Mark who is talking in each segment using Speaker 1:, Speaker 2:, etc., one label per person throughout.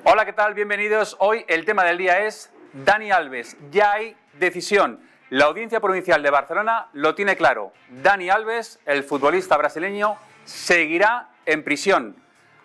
Speaker 1: Hola, ¿qué tal? Bienvenidos. Hoy el tema del día es Dani Alves. Ya hay decisión. La Audiencia Provincial de Barcelona lo tiene claro. Dani Alves, el futbolista brasileño, seguirá en prisión.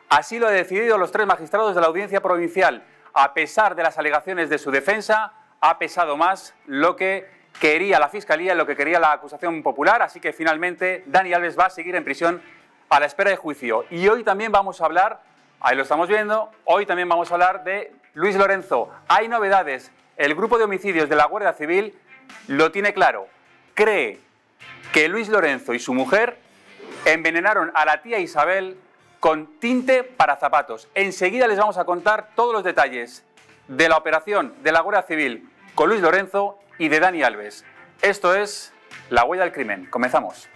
Speaker 1: Así lo han decidido los 3 magistrados de la Audiencia Provincial. A pesar de las alegaciones de su defensa, ha pesado más lo que quería la Fiscalía, lo que quería la acusación popular. Así que finalmente Dani Alves va a seguir en prisión a la espera de juicio. Y hoy también vamos a hablar, ahí lo estamos viendo, hoy también vamos a hablar de Luis Lorenzo. Hay novedades. El grupo de homicidios de la Guardia Civil lo tiene claro. Cree que Luis Lorenzo y su mujer envenenaron a la tía Isabel con tinte para zapatos. Enseguida les vamos a contar todos los detalles de la operación de la Guardia Civil con Luis Lorenzo y de Dani Alves. Esto es La Huella del Crimen. Comenzamos.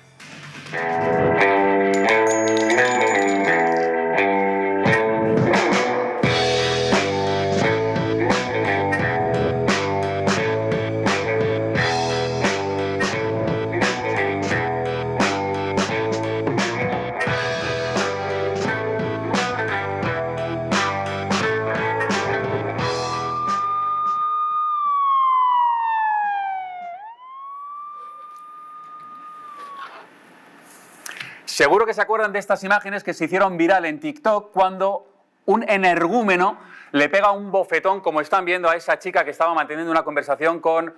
Speaker 1: Seguro que se acuerdan de estas imágenes que se hicieron viral en TikTok cuando un energúmeno le pega un bofetón, como están viendo, a esa chica que estaba manteniendo una conversación con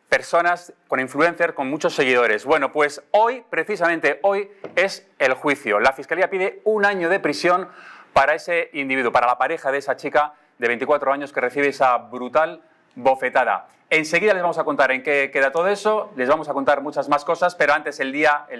Speaker 1: personas, con influencers, con muchos seguidores. Bueno, pues hoy, precisamente hoy, es el juicio. La Fiscalía pide 1 año de prisión para ese individuo, para la pareja de esa chica de 24 años que recibe esa brutal bofetada. Enseguida les vamos a contar en qué queda todo eso, les vamos a contar muchas más cosas, pero antes el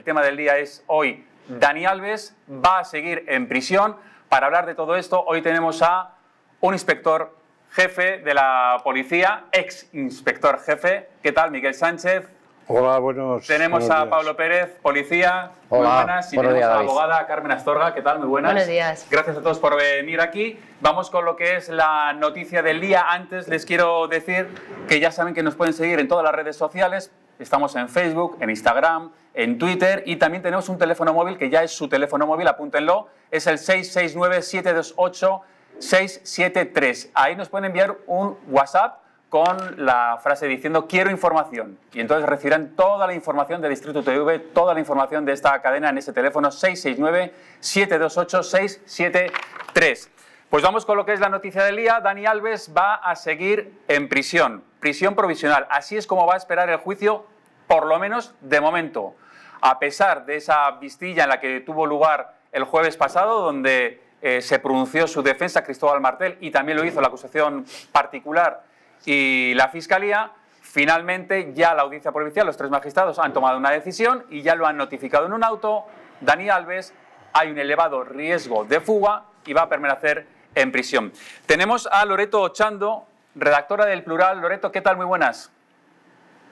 Speaker 1: tema del día es hoy. Dani Alves va a seguir en prisión. Para hablar de todo esto, hoy tenemos a un inspector jefe de la policía, ex inspector jefe. ¿Qué tal, Miguel Sánchez?
Speaker 2: Hola, buenos
Speaker 1: Tenemos a Pablo Pérez, policía.
Speaker 2: Hola,
Speaker 1: muy buenas. Y
Speaker 2: buenos
Speaker 1: tenemos
Speaker 2: días,
Speaker 1: a la
Speaker 2: David.
Speaker 1: abogada Carmen Astorga. ¿Qué tal? Muy buenas.
Speaker 3: Buenos días.
Speaker 1: Gracias a todos por venir aquí. Vamos con lo que es la noticia del día. Antes les quiero decir que ya saben que nos pueden seguir en todas las redes sociales. Estamos en Facebook, en Instagram, en Twitter y también tenemos un teléfono móvil que ya es su teléfono móvil, apúntenlo. Es el 669-728-673. Ahí nos pueden enviar un WhatsApp con la frase diciendo quiero información y entonces recibirán toda la información de Distrito TV, toda la información de esta cadena en ese teléfono 669-728-673. Pues vamos con lo que es la noticia del día. Dani Alves va a seguir en prisión provisional. Así es como va a esperar el juicio, por lo menos de momento. A pesar de esa vistilla en la que tuvo lugar el jueves pasado, donde se pronunció su defensa, Cristóbal Martel, y también lo hizo la acusación particular y la Fiscalía, finalmente ya la Audiencia Provincial, los 3 magistrados han tomado una decisión y ya lo han notificado en un auto. Dani Alves, hay un elevado riesgo de fuga y va a permanecer en prisión. Tenemos a Loreto Ochando, redactora del Plural. Loreto, ¿qué tal? Muy buenas.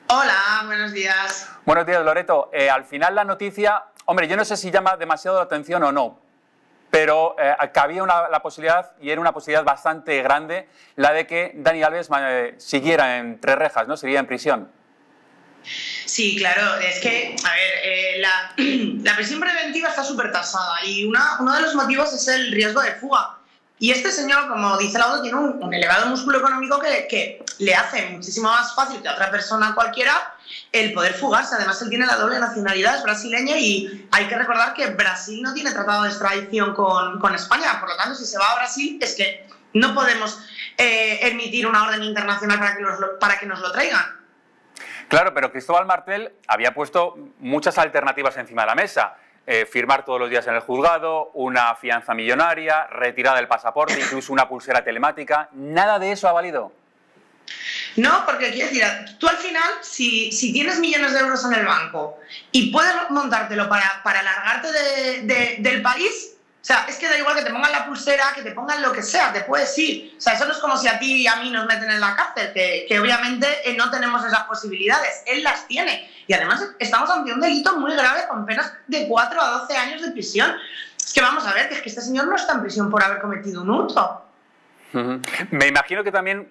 Speaker 4: Hola, buenos días.
Speaker 1: Buenos días, Loreto. Al final la noticia, hombre, yo no sé si llama demasiado la atención o no, pero cabía la posibilidad, y era una posibilidad bastante grande, la de que Dani Alves siguiera entre rejas, ¿no? Seguiría en prisión.
Speaker 4: Sí, claro, es que, a ver, la prisión preventiva está súper tasada y uno de los motivos es el riesgo de fuga. Y este señor, como dice el auto, tiene un elevado músculo económico que le hace muchísimo más fácil que a otra persona cualquiera el poder fugarse. Además, él tiene la doble nacionalidad, es brasileño y hay que recordar que Brasil no tiene tratado de extradición con España. Por lo tanto, si se va a Brasil es que no podemos emitir una orden internacional para que nos lo traigan.
Speaker 1: Claro, pero Cristóbal Martel había puesto muchas alternativas encima de la mesa. Firmar todos los días en el juzgado, una fianza millonaria, retirada del pasaporte, incluso una pulsera telemática. ¿Nada de eso ha valido?
Speaker 4: No, porque quiero decir, tú al final, si tienes millones de euros en el banco y puedes montártelo para largarte del país, o sea, es que da igual que te pongan la pulsera, que te pongan lo que sea, te puedes ir. O sea, eso no es como si a ti y a mí nos meten en la cárcel, que obviamente no tenemos esas posibilidades. Él las tiene. Y además estamos ante un delito muy grave con penas de 4 a 12 años de prisión. Es que vamos a ver, que es que este señor no está en prisión por haber cometido un hurto.
Speaker 1: Me imagino que también,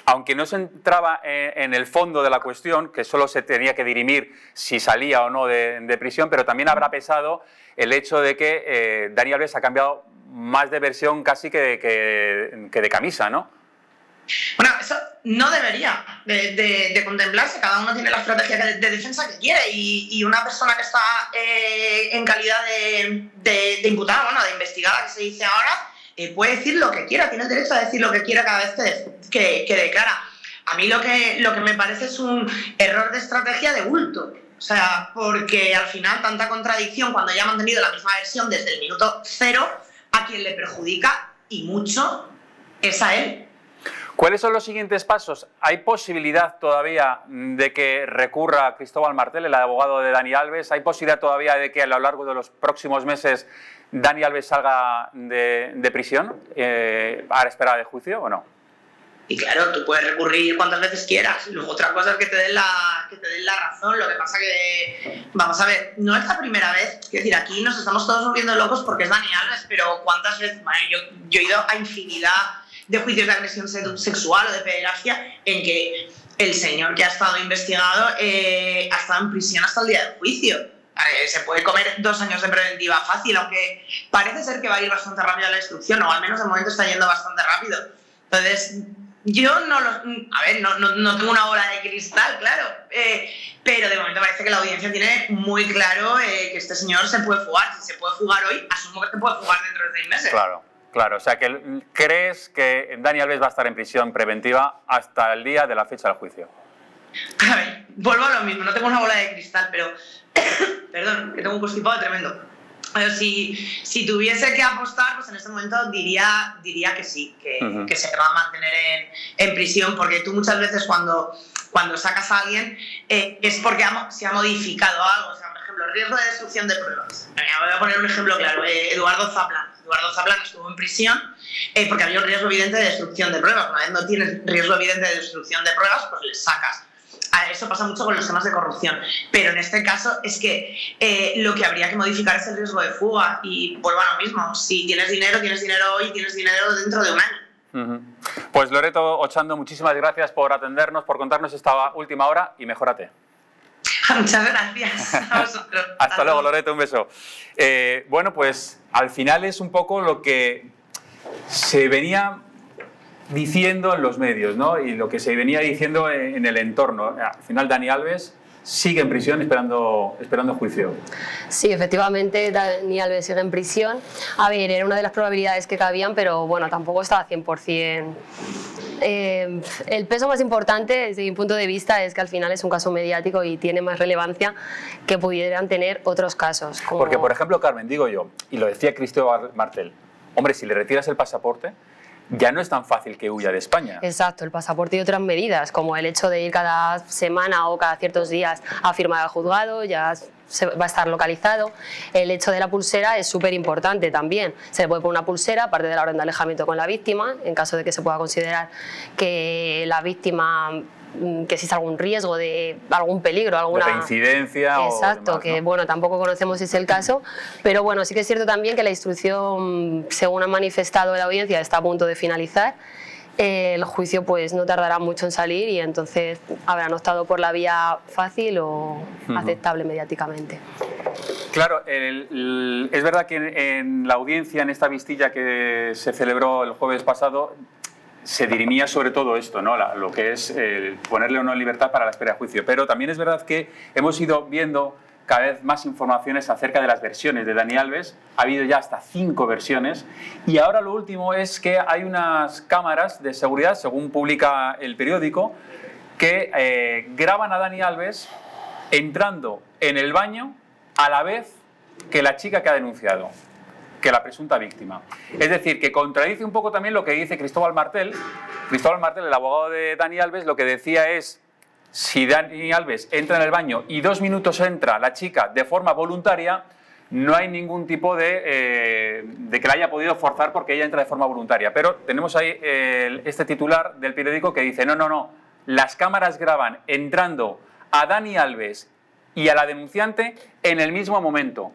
Speaker 1: aunque no se entraba en el fondo de la cuestión, que solo se tenía que dirimir si salía o no de prisión, pero también habrá pesado el hecho de que Dani Alves ha cambiado más de versión casi que de camisa, ¿no?
Speaker 4: Bueno, eso no debería de contemplarse. Cada uno tiene la estrategia de defensa que quiere y una persona que está en calidad de imputada, bueno, de investigada, que se dice ahora, puede decir lo que quiera, tiene el derecho a decir lo que quiera cada vez que declara. A mí lo que me parece es un error de estrategia de bulto. O sea, porque al final tanta contradicción cuando ya ha mantenido la misma versión desde el minuto cero, a quien le perjudica, y mucho, es a él.
Speaker 1: ¿Cuáles son los siguientes pasos? ¿Hay posibilidad todavía de que recurra Cristóbal Martel, el abogado de Dani Alves? ¿Hay posibilidad todavía de que a lo largo de los próximos meses Dani Alves salga de prisión a la espera de juicio o no?
Speaker 4: Y claro, tú puedes recurrir cuantas veces quieras. Luego otra cosa es que te den la razón. Lo que pasa que, vamos a ver, no es la primera vez. Quiero decir, aquí nos estamos todos volviendo locos porque es Dani Alves, pero ¿cuántas veces? Bueno, yo he ido a infinidad de juicios de agresión sexual o de pederastia en que el señor que ha estado investigado ha estado en prisión hasta el día del juicio. Se puede comer 2 años de preventiva fácil, aunque parece ser que va a ir bastante rápido la instrucción, o al menos de momento está yendo bastante rápido. Entonces, yo no tengo una bola de cristal, claro, pero de momento parece que la audiencia tiene muy claro que este señor se puede fugar. Si se puede fugar hoy, asumo que se puede fugar dentro de 6 meses.
Speaker 1: Claro, o sea, que ¿crees que Dani Alves va a estar en prisión preventiva hasta el día de la fecha del juicio?
Speaker 4: A ver, vuelvo a lo mismo, no tengo una bola de cristal, pero perdón, que tengo un constipado tremendo. Pero si tuviese que apostar, pues en este momento diría que sí, que se va a mantener en prisión, porque tú muchas veces cuando sacas a alguien es porque se ha modificado algo. O sea, por ejemplo, riesgo de destrucción de pruebas. Voy a poner un ejemplo claro. Eduardo Zaplan estuvo en prisión porque había un riesgo evidente de destrucción de pruebas. Una vez no tienes riesgo evidente de destrucción de pruebas, pues les sacas. Eso pasa mucho con los temas de corrupción, pero en este caso es que lo que habría que modificar es el riesgo de fuga, y vuelvo a lo mismo. Si tienes dinero hoy, tienes dinero dentro de un año.
Speaker 1: Pues Loreto Ochando, muchísimas gracias por atendernos, por contarnos esta última hora, y mejórate.
Speaker 4: Muchas gracias a vosotros.
Speaker 1: Hasta luego, Loreto, un beso. Bueno, pues al final es un poco lo que se venía diciendo en los medios, ¿no? Y lo que se venía diciendo en el entorno. Al final Dani Alves sigue en prisión esperando juicio. Sí, efectivamente, Dani Alves sigue en prisión. A ver, era una de las probabilidades que cabían, pero bueno, tampoco estaba 100%. El peso más importante, desde mi punto de vista, es que al final es un caso mediático y tiene más relevancia que pudieran tener otros casos. Porque, por ejemplo, Carmen, digo yo, y lo decía Cristóbal Martel, hombre, si le retiras el pasaporte, ya no es tan fácil que huya de España. Exacto, el pasaporte y otras medidas, como el hecho de ir cada semana o cada ciertos días a firmar al juzgado, ya va a estar localizado. El hecho de la pulsera es súper importante también. Se le puede poner una pulsera, aparte de la orden de alejamiento con la víctima, en caso de que se pueda considerar que la víctima, que existe algún riesgo de algún peligro, alguna reincidencia. Exacto, o demás, que ¿no? Bueno, tampoco conocemos si es el caso, pero bueno, sí que es cierto también que la instrucción, según ha manifestado la audiencia, está a punto de finalizar. El juicio pues no tardará mucho en salir y entonces habrán optado por la vía fácil o aceptable mediáticamente. Claro, es verdad que en la audiencia, en esta vistilla que se celebró el jueves pasado, se dirimía sobre todo esto, ¿no? Lo que es ponerle o no en libertad para la espera de juicio. Pero también es verdad que hemos ido viendo cada vez más informaciones acerca de las versiones de Dani Alves. Ha habido ya hasta 5 versiones. Y ahora lo último es que hay unas cámaras de seguridad, según publica el periódico, que graban a Dani Alves entrando en el baño a la vez que la chica que ha denunciado, que la presunta víctima. Es decir, que contradice un poco también lo que dice Cristóbal Martel. Cristóbal Martel, el abogado de Dani Alves, lo que decía es: si Dani Alves entra en el baño y 2 minutos entra la chica de forma voluntaria, no hay ningún tipo de que la haya podido forzar porque ella entra de forma voluntaria. Pero tenemos ahí este titular del periódico que dice: no, las cámaras graban entrando a Dani Alves y a la denunciante en el mismo momento.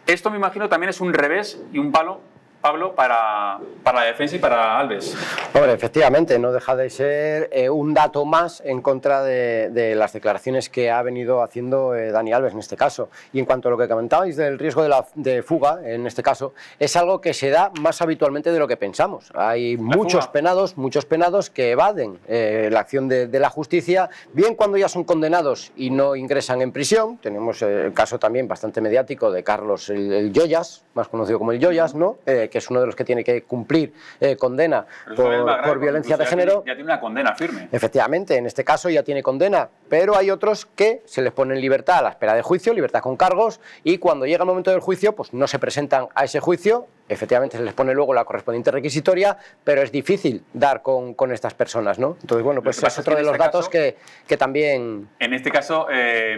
Speaker 1: Esto, me imagino, también es un revés y un palo Pablo, para la defensa y para Alves.
Speaker 2: Hombre, efectivamente, no deja de ser un dato más en contra de las declaraciones que ha venido haciendo Dani Alves en este caso. Y en cuanto a lo que comentabais del riesgo de fuga, en este caso, es algo que se da más habitualmente de lo que pensamos. Hay muchos penados que evaden la acción de la justicia, bien cuando ya son condenados y no ingresan en prisión. Tenemos el caso también bastante mediático de Carlos el Yoyas, más conocido como el Yoyas, ¿no? Que es uno de los que tiene que cumplir condena por violencia de género.
Speaker 1: Ya tiene una condena firme.
Speaker 2: Efectivamente, en este caso ya tiene condena, pero hay otros que se les pone en libertad a la espera de juicio, libertad con cargos, y cuando llega el momento del juicio, pues no se presentan a ese juicio. Efectivamente se les pone luego la correspondiente requisitoria, pero es difícil dar con estas personas, ¿no? Entonces, bueno, pues es otro de los datos que también...
Speaker 1: En este caso,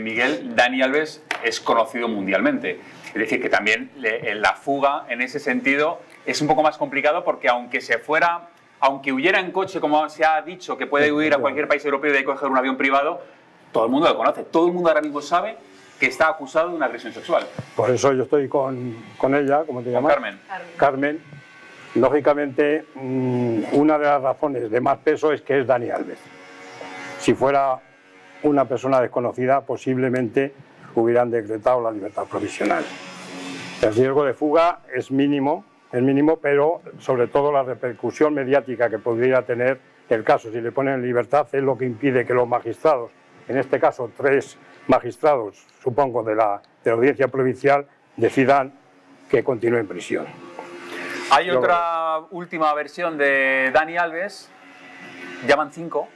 Speaker 1: Miguel, Dani Alves es conocido mundialmente. Es decir, que también la fuga, en ese sentido, es un poco más complicado porque aunque huyera en coche, como se ha dicho, que puede huir a cualquier país europeo y de coger un avión privado, todo el mundo lo conoce. Todo el mundo ahora mismo sabe que está acusado de una agresión sexual.
Speaker 3: Por eso yo estoy con ella, ¿cómo te llamas? Carmen. Lógicamente, una de las razones de más peso es que es Dani Alves. Si fuera una persona desconocida, posiblemente hubieran decretado la libertad provisional. El riesgo de fuga es mínimo, pero sobre todo la repercusión mediática que podría tener el caso si le ponen en libertad es lo que impide que los magistrados, en este caso 3 magistrados, supongo, de la Audiencia Provincial, decidan que continúe en prisión.
Speaker 1: Hay otra última versión de Dani Alves, llaman 5.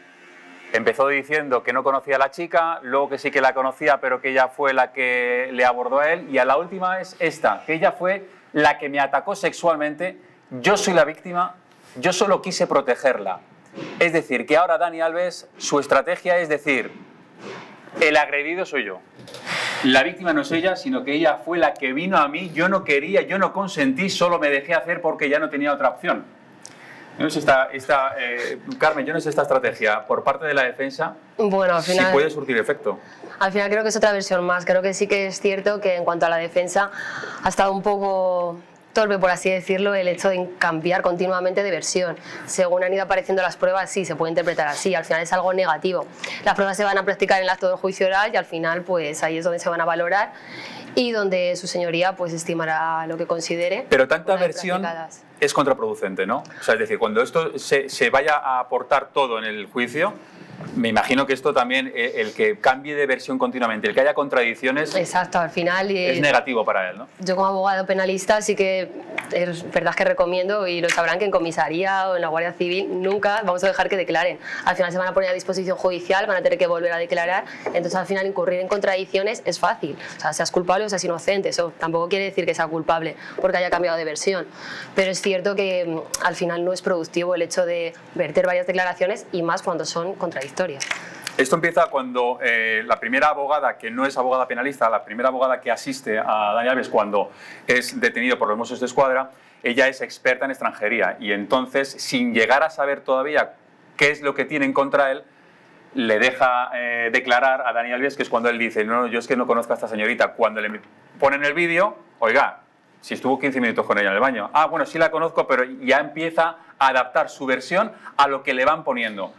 Speaker 1: Empezó diciendo que no conocía a la chica, luego que sí que la conocía, pero que ella fue la que le abordó a él, y a la última es esta, que ella fue la que me atacó sexualmente, yo soy la víctima, yo solo quise protegerla. Es decir, que ahora Dani Alves, su estrategia es decir, el agredido soy yo. La víctima no es ella, sino que ella fue la que vino a mí, yo no quería, yo no consentí, solo me dejé hacer porque ya no tenía otra opción. Yo no sé Carmen, yo no sé esta estrategia por parte de la defensa,
Speaker 5: bueno, al final,
Speaker 1: si puede surtir efecto.
Speaker 5: Al final creo que es otra versión más. Creo que sí que es cierto que en cuanto a la defensa ha estado un poco torpe, por así decirlo, el hecho de cambiar continuamente de versión. Según han ido apareciendo las pruebas, sí, se puede interpretar así. Al final es algo negativo. Las pruebas se van a practicar en el acto del juicio oral y al final pues ahí es donde se van a valorar y donde su señoría pues estimará lo que considere.
Speaker 1: Pero tanta versión es contraproducente, ¿no? O sea, es decir, cuando esto se vaya a aportar todo en el juicio, me imagino que esto también, el que cambie de versión continuamente, el que haya contradicciones,
Speaker 5: exacto, al final
Speaker 1: es negativo para él, ¿no?
Speaker 5: Yo como abogado penalista sí que es verdad que recomiendo, y lo sabrán, que en comisaría o en la Guardia Civil nunca vamos a dejar que declaren. Al final se van a poner a disposición judicial, van a tener que volver a declarar, entonces al final incurrir en contradicciones es fácil. O sea, seas culpable o seas inocente, eso tampoco quiere decir que sea culpable porque haya cambiado de versión. Pero es cierto que al final no es productivo el hecho de verter varias declaraciones y más cuando son contradictorias.
Speaker 1: Esto empieza cuando la primera abogada, que no es abogada penalista, la primera abogada que asiste a Dani Alves cuando es detenido por los Mossos de Escuadra, ella es experta en extranjería y entonces, sin llegar a saber todavía qué es lo que tienen contra él, le deja declarar a Dani Alves, que es cuando él dice, no, yo es que no conozco a esta señorita. Cuando le ponen el vídeo, oiga, si estuvo 15 minutos con ella en el baño. Ah, bueno, sí la conozco, pero ya empieza a adaptar su versión a lo que le van poniendo.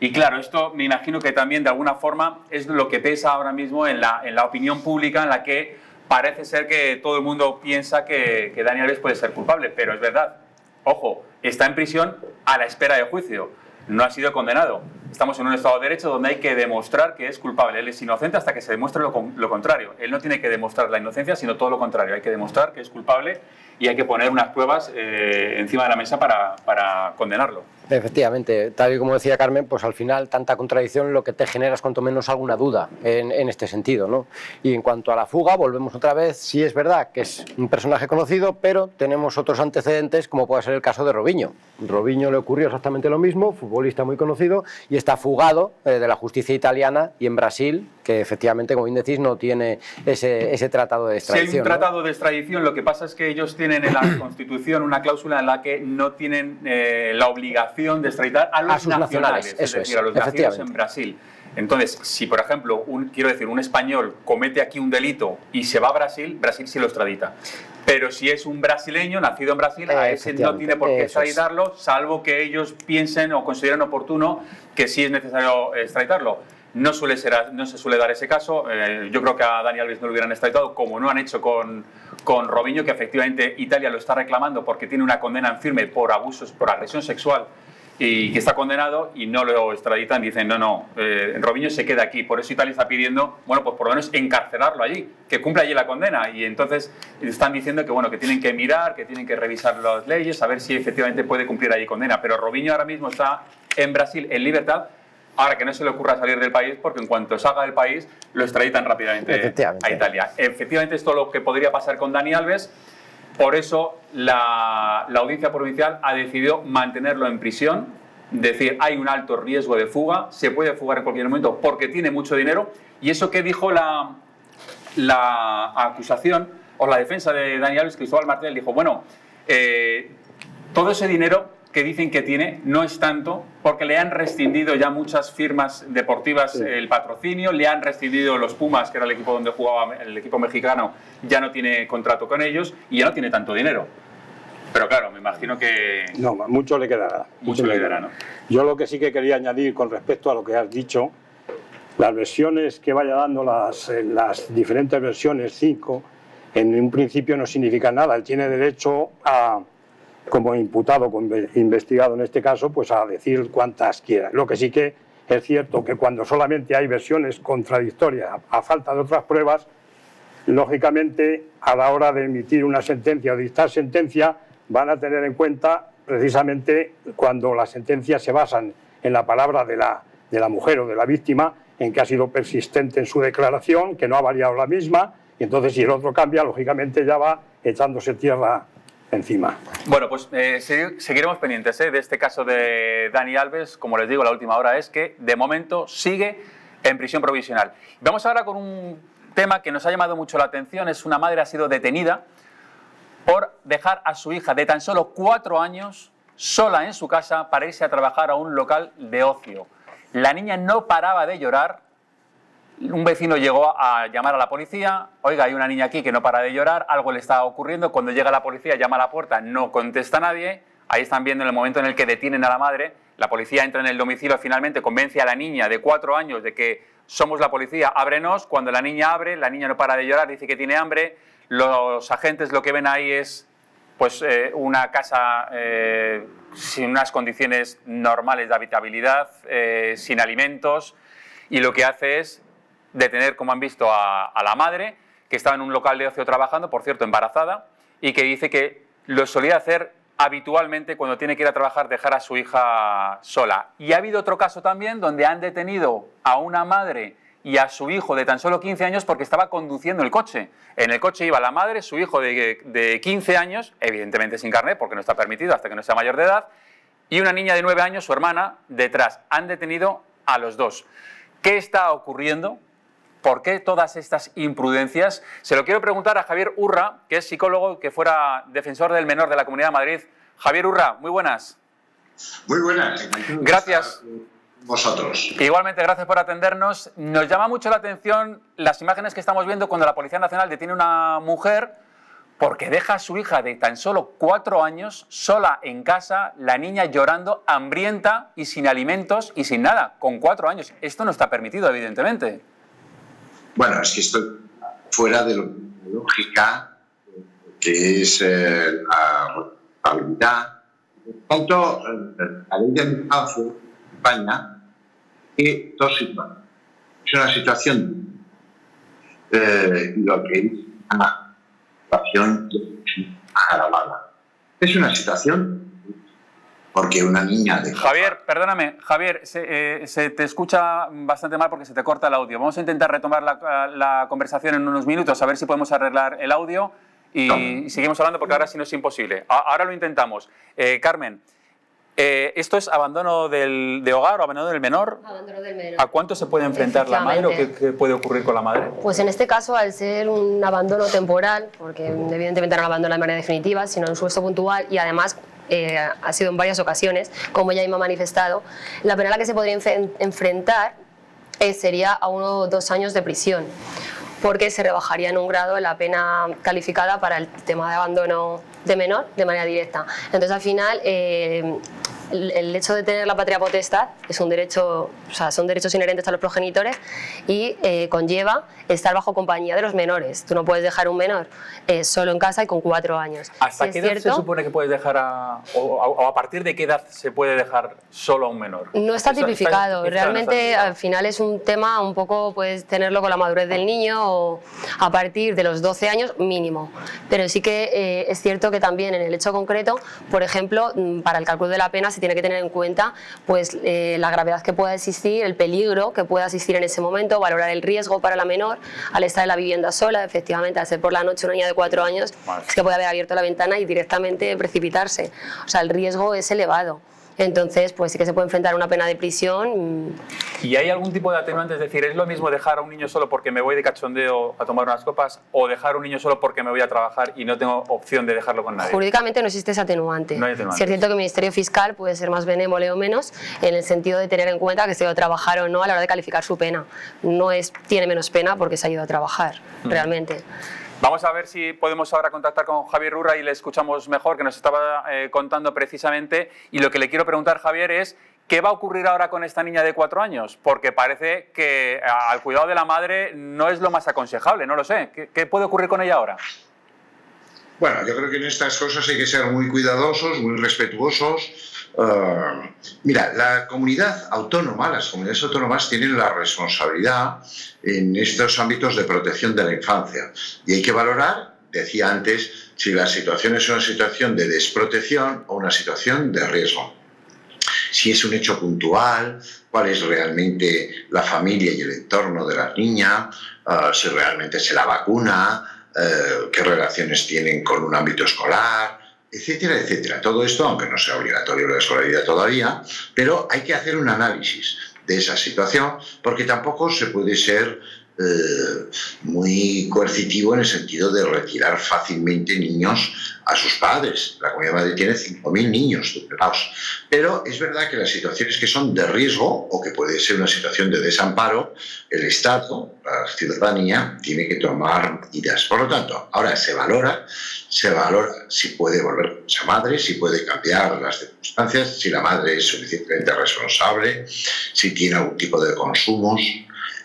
Speaker 1: Y claro, esto me imagino que también de alguna forma es lo que pesa ahora mismo en la opinión pública, en la que parece ser que todo el mundo piensa que Dani Alves puede ser culpable, pero es verdad. Ojo, está en prisión a la espera de juicio, no ha sido condenado. Estamos en un Estado de Derecho donde hay que demostrar que es culpable. Él es inocente hasta que se demuestre lo contrario. Él no tiene que demostrar la inocencia, sino todo lo contrario. Hay que demostrar que es culpable y hay que poner unas pruebas encima de la mesa para condenarlo.
Speaker 2: Efectivamente, tal y como decía Carmen, pues al final tanta contradicción lo que te genera es cuanto menos alguna duda en este sentido, ¿no? Y en cuanto a la fuga, volvemos otra vez, sí es verdad que es un personaje conocido, pero tenemos otros antecedentes como puede ser el caso de Robinho. Robinho le ocurrió exactamente lo mismo, futbolista muy conocido, y está fugado de la justicia italiana y en Brasil, que efectivamente, como bien decís, no tiene ese tratado de extradición.
Speaker 1: Si hay un tratado de extradición, lo que pasa es que ellos tienen en la Constitución una cláusula en la que no tienen la obligación de extraditar a los nacionales, es decir, a los nacidos en Brasil. Entonces, si por ejemplo, un español comete aquí un delito y se va a Brasil, Brasil sí lo extradita. Pero si es un brasileño, nacido en Brasil, a ese no tiene por qué extraditarlo, salvo que ellos piensen o consideren oportuno que sí es necesario extraditarlo. No se suele dar ese caso. Yo creo que a Dani Alves no lo hubieran extraditado, como no han hecho con Robinho, que efectivamente Italia lo está reclamando porque tiene una condena en firme por abusos, por agresión sexual, y que está condenado, y no lo extraditan. Dicen, no, Robinho se queda aquí. Por eso Italia está pidiendo, bueno, pues por lo menos encarcelarlo allí, que cumpla allí la condena. Y entonces están diciendo que, bueno, que tienen que mirar, que tienen que revisar las leyes, a ver si efectivamente puede cumplir allí condena. Pero Robinho ahora mismo está en Brasil en libertad. Ahora, que no se le ocurra salir del país, porque en cuanto salga del país lo extraditan rápidamente a Italia. Efectivamente, esto es lo que podría pasar con Dani Alves. Por eso la audiencia provincial ha decidido mantenerlo en prisión. Decir, hay un alto riesgo de fuga, se puede fugar en cualquier momento porque tiene mucho dinero. Y eso que dijo la acusación o la defensa de Dani Alves, Cristóbal Martínez, dijo, bueno, todo ese dinero que dicen que tiene no es tanto, porque le han rescindido ya muchas firmas deportivas el patrocinio, le han rescindido los Pumas, que era el equipo donde jugaba el equipo mexicano, ya no tiene contrato con ellos y ya no tiene tanto dinero. Pero claro, me imagino que...
Speaker 3: No, mucho le quedará.
Speaker 1: Mucho le quedará, ¿no?
Speaker 3: Yo lo que sí que quería añadir con respecto a lo que has dicho, las versiones que vaya dando las diferentes versiones, 5, en un principio no significan nada. Él tiene derecho a, como imputado, como investigado en este caso, pues a decir cuantas quiera. Lo que sí que es cierto que cuando solamente hay versiones contradictorias a falta de otras pruebas, lógicamente a la hora de emitir una sentencia o dictar sentencia van a tener en cuenta precisamente cuando las sentencias se basan en la palabra de la mujer o de la víctima, en que ha sido persistente en su declaración, que no ha variado la misma, y entonces si el otro cambia, lógicamente ya va echándose tierra encima.
Speaker 1: Bueno, pues seguiremos pendientes de este caso de Dani Alves. Como les digo, la última hora es que de momento sigue en prisión provisional. Vamos ahora con un tema que nos ha llamado mucho la atención. Es una madre que ha sido detenida por dejar a su hija de tan solo 4 años sola en su casa para irse a trabajar a un local de ocio. La niña no paraba de llorar. Un vecino llegó a llamar a la policía. Oiga, hay una niña aquí que no para de llorar, algo le está ocurriendo. Cuando llega la policía, llama a la puerta, no contesta nadie. Ahí están viendo en el momento en el que detienen a la madre. La policía entra en el domicilio, finalmente convence a la niña de 4 años de que somos la policía, ábrenos. Cuando la niña abre, la niña no para de llorar, dice que tiene hambre. Los agentes lo que ven ahí es pues, una casa sin unas condiciones normales de habitabilidad, sin alimentos, y lo que hace es detener, como han visto, a la madre, que estaba en un local de ocio trabajando, por cierto, embarazada, y que dice que lo solía hacer habitualmente cuando tiene que ir a trabajar, dejar a su hija sola. Y ha habido otro caso también donde han detenido a una madre y a su hijo de tan solo 15 años porque estaba conduciendo el coche. En el coche iba la madre, su hijo de 15 años, evidentemente sin carnet porque no está permitido hasta que no sea mayor de edad, y una niña de 9 años, su hermana, detrás. Han detenido a los dos. ¿Qué está ocurriendo? ¿Por qué todas estas imprudencias? Se lo quiero preguntar a Javier Urra, que es psicólogo, que fuera defensor del menor de la Comunidad de Madrid. Javier Urra, muy buenas.
Speaker 6: Muy buenas.
Speaker 1: Gracias.
Speaker 6: Vosotros.
Speaker 1: Igualmente, gracias por atendernos. Nos llama mucho la atención las imágenes que estamos viendo cuando la Policía Nacional detiene a una mujer porque deja a su hija de tan solo 4 años sola en casa, la niña llorando, hambrienta y sin alimentos y sin nada, con 4 años. Esto no está permitido, evidentemente.
Speaker 6: Bueno, es que esto fuera de lo lógica, que es la responsabilidad. Por tanto, la ley de infancia en España que dos situaciones. Es una situación, lo que es una situación agravada. Es una situación porque una niña de...
Speaker 1: Javier, perdóname, Javier, se te escucha bastante mal porque se te corta el audio. Vamos a intentar retomar la conversación en unos minutos, a ver si podemos arreglar el audio y seguimos hablando porque ahora sí no es imposible. Ahora lo intentamos. Carmen, ¿esto es abandono de hogar o abandono del menor?
Speaker 5: Abandono del menor.
Speaker 1: ¿A cuánto se puede enfrentar la madre o qué puede ocurrir con la madre?
Speaker 5: Pues en este caso, al ser un abandono temporal, porque evidentemente no lo abandona de manera definitiva, sino en un supuesto puntual y además ha sido en varias ocasiones, como ya me ha manifestado, la pena a la que se podría enfrentar sería a 1 o 2 años de prisión. porque se rebajaría en un grado la pena calificada para el tema de abandono de menor de manera directa. Entonces, al final, el hecho de tener la patria potestad es un derecho, o sea, son derechos inherentes a los progenitores y conlleva estar bajo compañía de los menores. Tú no puedes dejar un menor solo en casa y con 4 años.
Speaker 1: ¿Hasta qué edad se supone que puedes dejar o a partir de qué edad se puede dejar solo a un menor?
Speaker 5: No está tipificado. Realmente, al final es un tema un poco, puedes tenerlo con la madurez del niño o a partir de los 12 años mínimo. Pero sí que es cierto que también en el hecho concreto, por ejemplo, para el cálculo de la pena se tiene que tener en cuenta pues, la gravedad que pueda existir, el peligro que pueda existir en ese momento, valorar el riesgo para la menor al estar en la vivienda sola. Efectivamente, al ser por la noche una niña de 4 años, es que puede haber abierto la ventana y directamente precipitarse. O sea, el riesgo es elevado. Entonces, pues sí que se puede enfrentar a una pena de prisión.
Speaker 1: ¿Y hay algún tipo de atenuante? Es decir, ¿es lo mismo dejar a un niño solo porque me voy de cachondeo a tomar unas copas o dejar a un niño solo porque me voy a trabajar y no tengo opción de dejarlo con nadie?
Speaker 5: Jurídicamente no existe ese atenuante.
Speaker 1: No hay atenuante.
Speaker 5: Sí es cierto que el Ministerio Fiscal puede ser más benévolo o menos en el sentido de tener en cuenta que se ha ido a trabajar o no a la hora de calificar su pena. No tiene menos pena porque se ha ido a trabajar, realmente.
Speaker 1: Vamos a ver si podemos ahora contactar con Javier Urra y le escuchamos mejor, que nos estaba contando precisamente. Y lo que le quiero preguntar, Javier, es ¿qué va a ocurrir ahora con esta niña de 4 años? Porque parece que al cuidado de la madre no es lo más aconsejable, no lo sé. ¿Qué puede ocurrir con ella ahora?
Speaker 6: Bueno, yo creo que en estas cosas hay que ser muy cuidadosos, muy respetuosos. Mira, las comunidades autónomas tienen la responsabilidad en estos ámbitos de protección de la infancia y hay que valorar, decía antes, si la situación es una situación de desprotección o una situación de riesgo. Si es un hecho puntual, cuál es realmente la familia y el entorno de la niña, si realmente se la vacuna, qué relaciones tienen con un ámbito escolar, etcétera, etcétera. Todo esto, aunque no sea obligatorio la escolaridad todavía, pero hay que hacer un análisis de esa situación porque tampoco se puede ser muy coercitivo en el sentido de retirar fácilmente niños a sus padres. La Comunidad de Madrid tiene 5.000 niños tutelados. Pero es verdad que las situaciones que son de riesgo o que puede ser una situación de desamparo, el Estado, la ciudadanía, tiene que tomar medidas. Por lo tanto, ahora se valora si puede volver con esa madre, si puede cambiar las circunstancias, si la madre es suficientemente responsable, si tiene algún tipo de consumos.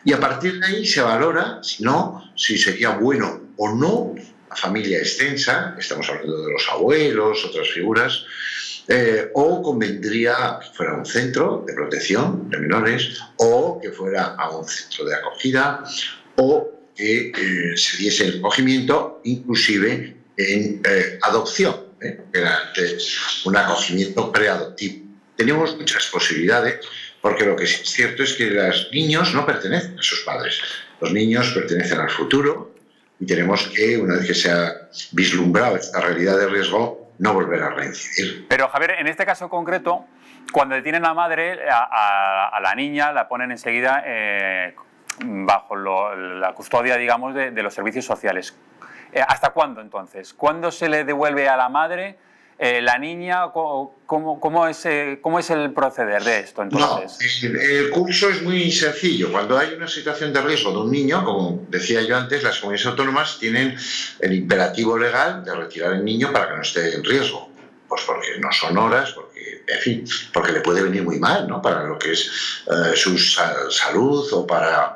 Speaker 6: Y a partir de ahí se valora, si sería bueno o no la familia extensa, estamos hablando de los abuelos, otras figuras, o convendría que fuera un centro de protección de menores, o que fuera a un centro de acogida, o que se diese el acogimiento, inclusive en adopción, un acogimiento preadoptivo. Tenemos muchas posibilidades, porque lo que es cierto es que los niños no pertenecen a sus padres. Los niños pertenecen al futuro y tenemos que, una vez que se ha vislumbrado esta realidad de riesgo, no volver a reincidir.
Speaker 1: Pero, Javier, en este caso concreto, cuando detienen a la madre, a la niña la ponen enseguida bajo la custodia, digamos, de los servicios sociales. ¿Hasta cuándo, entonces? ¿Cuándo se le devuelve a la madre la niña? ¿Cómo es el proceder de esto, entonces?
Speaker 6: No, el curso es muy sencillo. Cuando hay una situación de riesgo de un niño, como decía yo antes, las comunidades autónomas tienen el imperativo legal de retirar al niño para que no esté en riesgo. Pues porque no son horas, porque, en fin, porque le puede venir muy mal, ¿no? Para lo que es su salud o para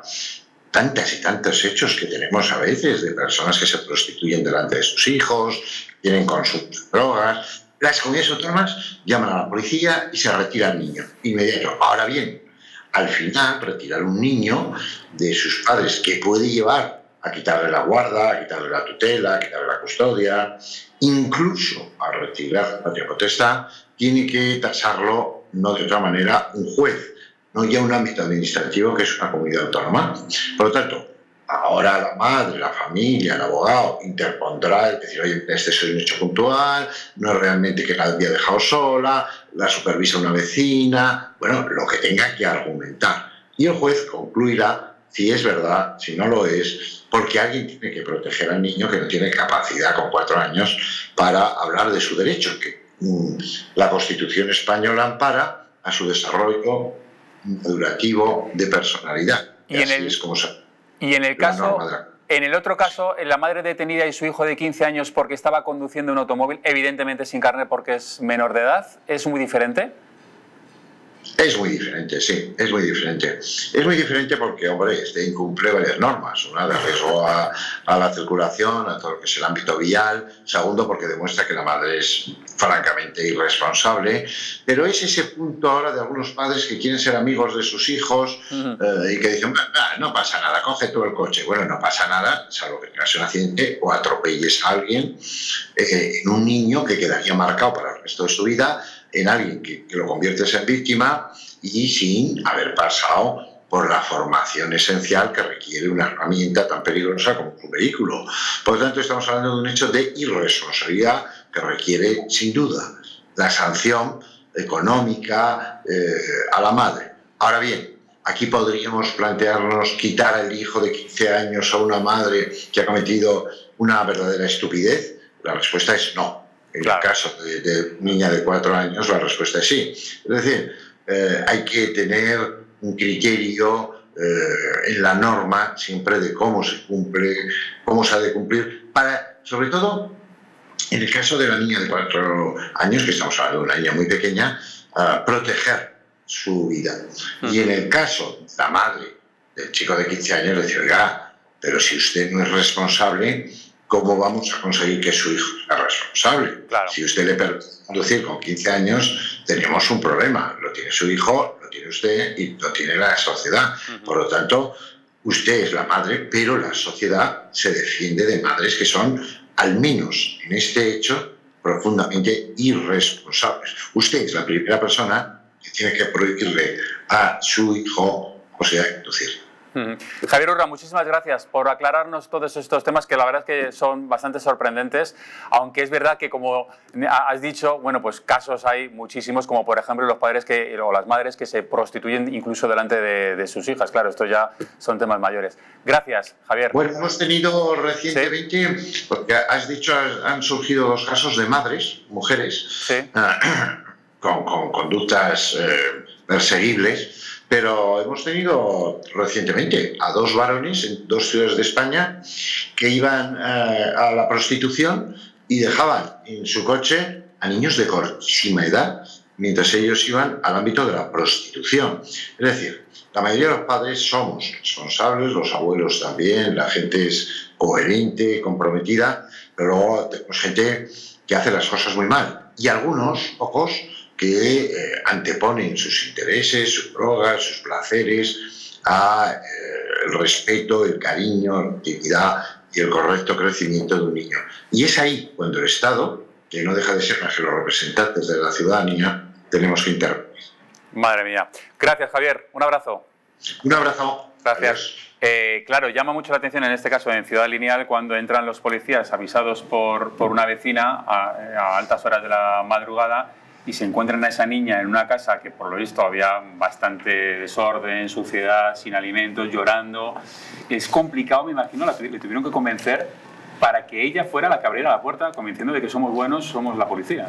Speaker 6: tantas y tantos hechos que tenemos a veces de personas que se prostituyen delante de sus hijos, tienen consumo de drogas. Las comunidades autónomas llaman a la policía y se retira al niño inmediato. Ahora bien, al final, retirar un niño de sus padres, que puede llevar a quitarle la guarda, a quitarle la tutela, a quitarle la custodia, incluso a retirar la patria potestad, tiene que tasarlo, no de otra manera, un juez, no ya un ámbito administrativo que es una comunidad autónoma. Por lo tanto, ahora la madre, la familia, el abogado interpondrá y decir, oye, este es un hecho puntual, no es realmente que la había dejado sola, la supervisa una vecina, bueno, lo que tenga que argumentar. Y el juez concluirá si es verdad, si no lo es, porque alguien tiene que proteger al niño que no tiene capacidad con 4 años para hablar de su derecho, que la Constitución española ampara a su desarrollo madurativo de personalidad.
Speaker 1: Y en el caso En el otro caso, la madre detenida y su hijo de 15 años porque estaba conduciendo un automóvil, evidentemente sin carnet porque es menor de edad, ¿es muy diferente?
Speaker 6: Es muy diferente, sí, es muy diferente. Es muy diferente porque, hombre, incumple varias normas. Una, de riesgo a la circulación, a todo lo que es el ámbito vial. Segundo, porque demuestra que la madre es francamente irresponsable. Pero es ese punto ahora de algunos padres que quieren ser amigos de sus hijos y que dicen, no pasa nada, coge tú el coche. Bueno, no pasa nada, salvo que tengas un accidente o atropelles a alguien, en un niño que quedaría marcado para el resto de su vida, en alguien que lo conviertes en víctima y sin haber pasado por la formación esencial que requiere una herramienta tan peligrosa como un vehículo. Por lo tanto, estamos hablando de un hecho de irresponsabilidad que requiere, sin duda, la sanción económica a la madre. Ahora bien, aquí podríamos plantearnos quitar al hijo de 15 años a una madre que ha cometido una verdadera estupidez. La respuesta es no. En el caso de niña de 4 años, la respuesta es sí. Es decir, hay que tener un criterio en la norma siempre de cómo se cumple, cómo se ha de cumplir, para, sobre todo, en el caso de la niña de 4 años, que estamos hablando de una niña muy pequeña, proteger su vida. Y en el caso de la madre del chico de 15 años, le dice, oiga, pero si usted no es responsable, ¿cómo vamos a conseguir que su hijo sea responsable?
Speaker 1: Claro.
Speaker 6: Si usted le permite conducir con 15 años, tenemos un problema. Lo tiene su hijo, lo tiene usted y lo tiene la sociedad. Por lo tanto, usted es la madre, pero la sociedad se defiende de madres que son, al menos en este hecho, profundamente irresponsables. Usted es la primera persona que tiene que prohibirle a su hijo la posibilidad de conducir.
Speaker 1: Javier Urra, muchísimas gracias por aclararnos todos estos temas que la verdad es que son bastante sorprendentes, aunque es verdad que, como has dicho, bueno, pues casos hay muchísimos, como por ejemplo los padres o las madres que se prostituyen incluso delante de sus hijas. Claro, esto ya son temas mayores. Gracias, Javier.
Speaker 6: Bueno, hemos tenido recientemente, ¿sí? Porque has dicho, han surgido 2 casos de madres, mujeres, ¿sí? Con conductas perseguibles. Pero hemos tenido recientemente a 2 varones en 2 ciudades de España que iban a la prostitución y dejaban en su coche a niños de cortísima edad mientras ellos iban al ámbito de la prostitución. Es decir, la mayoría de los padres somos responsables, los abuelos también, la gente es coherente, comprometida, pero luego tenemos gente que hace las cosas muy mal. Y algunos, pocos, que anteponen sus intereses, sus drogas, sus placeres a el respeto, el cariño, la intimidad y el correcto crecimiento de un niño. Y es ahí cuando el Estado, que no deja de ser más que los representantes de la ciudadanía, tenemos que intervenir.
Speaker 1: Madre mía. Gracias, Javier. Un abrazo.
Speaker 6: Un abrazo.
Speaker 1: Gracias. Claro, llama mucho la atención en este caso en Ciudad Lineal cuando entran los policías avisados por una vecina a altas horas de la madrugada y se encuentran a esa niña en una casa que por lo visto había bastante desorden, suciedad, sin alimentos, llorando. Es complicado, me imagino, le tuvieron que convencer para que ella fuera la que abriera la puerta, convenciendo de que somos buenos, somos la policía.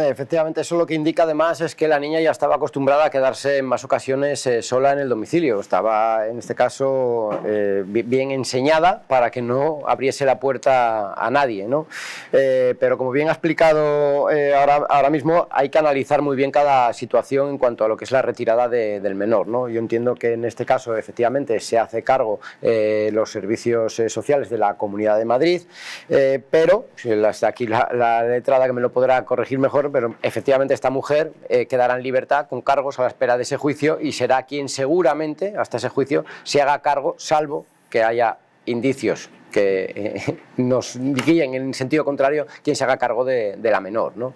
Speaker 2: Efectivamente, eso lo que indica además es que la niña ya estaba acostumbrada a quedarse en más ocasiones sola en el domicilio. Estaba, en este caso, bien enseñada para que no abriese la puerta a nadie, ¿no? Pero como bien ha explicado ahora mismo, hay que analizar muy bien cada situación en cuanto a lo que es la retirada del menor, ¿no? Yo entiendo que en este caso, efectivamente, se hace cargo los servicios sociales de la Comunidad de Madrid, pero aquí la letrada que me lo podrá corregir mejor, pero efectivamente esta mujer quedará en libertad con cargos a la espera de ese juicio y será quien seguramente hasta ese juicio se haga cargo, salvo que haya indicios que nos guíen en sentido contrario, quien se haga cargo de la menor, ¿no?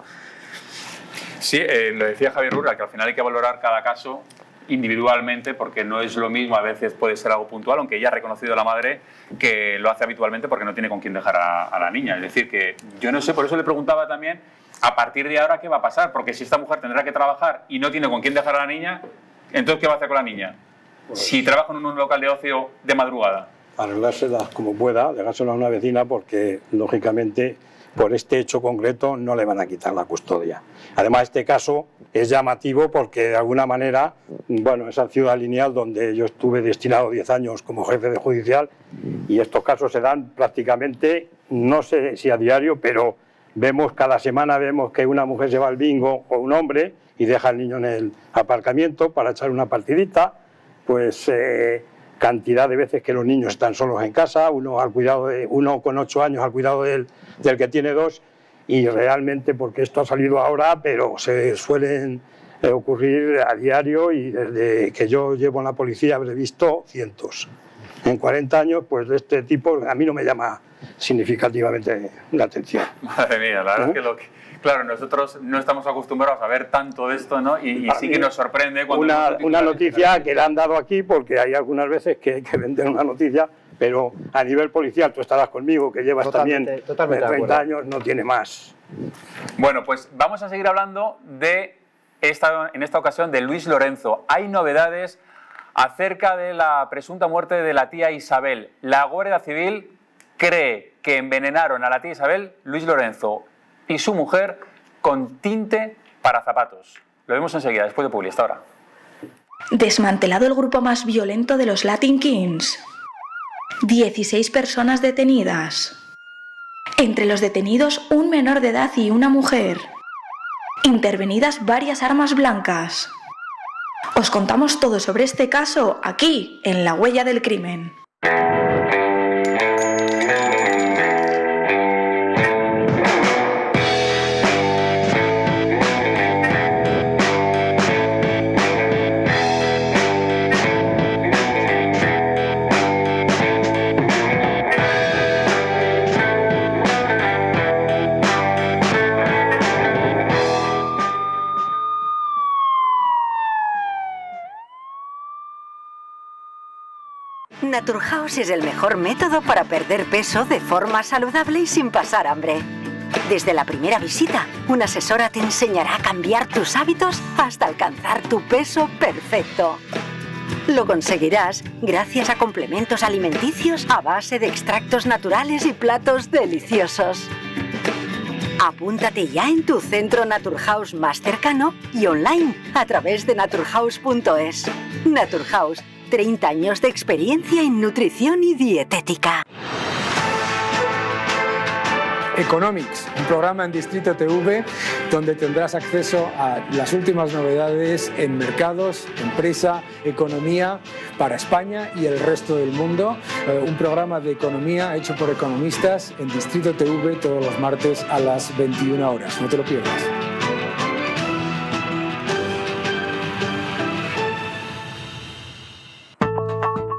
Speaker 1: Sí, lo decía Javier Urra, que al final hay que valorar cada caso individualmente, porque no es lo mismo, a veces puede ser algo puntual, aunque ella ha reconocido a la madre que lo hace habitualmente porque no tiene con quién dejar a la niña. Es decir, que yo no sé, por eso le preguntaba también, a partir de ahora, ¿qué va a pasar? Porque si esta mujer tendrá que trabajar y no tiene con quién dejar a la niña, entonces, ¿qué va a hacer con la niña? Pues, si trabaja en un local de ocio de madrugada.
Speaker 3: Arreglárselas como pueda, dejárselo a una vecina porque, lógicamente, por este hecho concreto no le van a quitar la custodia. Además, este caso es llamativo porque de alguna manera Bueno, esa ciudad lineal donde yo estuve destinado 10 años como jefe de judicial, y estos casos se dan prácticamente, no sé si a diario, pero cada semana vemos que una mujer se va al bingo o un hombre y deja al niño en el aparcamiento para echar una partidita, pues cantidad de veces que los niños están solos en casa, uno con 8 años al cuidado del que tiene 2, y realmente, porque esto ha salido ahora, pero se suelen ocurrir a diario, y desde que yo llevo en la policía habré visto cientos. En 40 años, pues de este tipo, a mí no me llama significativamente la atención.
Speaker 1: Madre mía, la verdad es que claro, nosotros no estamos acostumbrados a ver tanto de esto, ¿no? Y sí que nos sorprende cuando...
Speaker 3: Una noticia que le han dado aquí, porque hay algunas veces que venden una noticia, pero a nivel policial, tú estarás conmigo, que llevas totalmente 30 años, no tiene más.
Speaker 1: Bueno, pues vamos a seguir hablando en esta ocasión de Luis Lorenzo. Hay novedades acerca de la presunta muerte de la tía Isabel. La Guardia Civil cree que envenenaron a la tía Isabel, Luis Lorenzo y su mujer, con tinte para zapatos. Lo vemos enseguida, después de Publi. Hasta ahora.
Speaker 7: Desmantelado el grupo más violento de los Latin Kings. 16 personas detenidas. Entre los detenidos, un menor de edad y una mujer. Intervenidas varias armas blancas. Os contamos todo sobre este caso aquí, en La Huella del Crimen.
Speaker 8: Naturhaus es el mejor método para perder peso de forma saludable y sin pasar hambre. Desde la primera visita, una asesora te enseñará a cambiar tus hábitos hasta alcanzar tu peso perfecto. Lo conseguirás gracias a complementos alimenticios a base de extractos naturales y platos deliciosos. Apúntate ya en tu centro Naturhaus más cercano y online a través de naturhaus.es. Naturhaus, 30 años de experiencia en nutrición y dietética.
Speaker 9: Economics, un programa en Distrito TV donde tendrás acceso a las últimas novedades en mercados, empresa, economía para España y el resto del mundo. Un programa de economía hecho por economistas en Distrito TV todos los martes a las 21 horas. No te lo pierdas.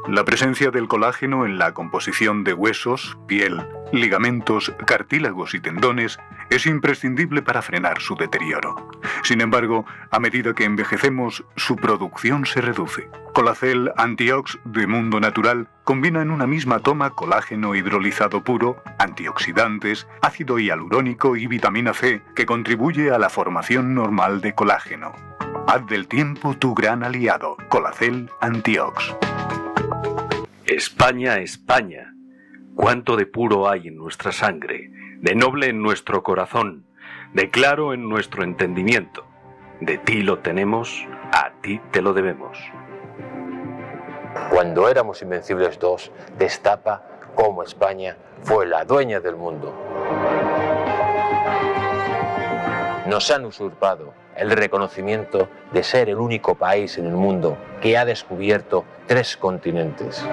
Speaker 10: La presencia del colágeno en la composición de huesos, piel, ligamentos, cartílagos y tendones es imprescindible para frenar su deterioro. Sin embargo, a medida que envejecemos, su producción se reduce. Colacel Antiox de Mundo Natural combina en una misma toma colágeno hidrolizado puro, antioxidantes, ácido hialurónico y vitamina C, que contribuye a la formación normal de colágeno. Haz del tiempo tu gran aliado. Colacel Antiox.
Speaker 11: España, España, cuánto de puro hay en nuestra sangre, de noble en nuestro corazón, de claro en nuestro entendimiento. De ti lo tenemos, a ti te lo debemos.
Speaker 12: Cuando éramos Invencibles 2, destapa cómo España fue la dueña del mundo. Nos han usurpado el reconocimiento de ser el único país en el mundo que ha descubierto 3 continentes.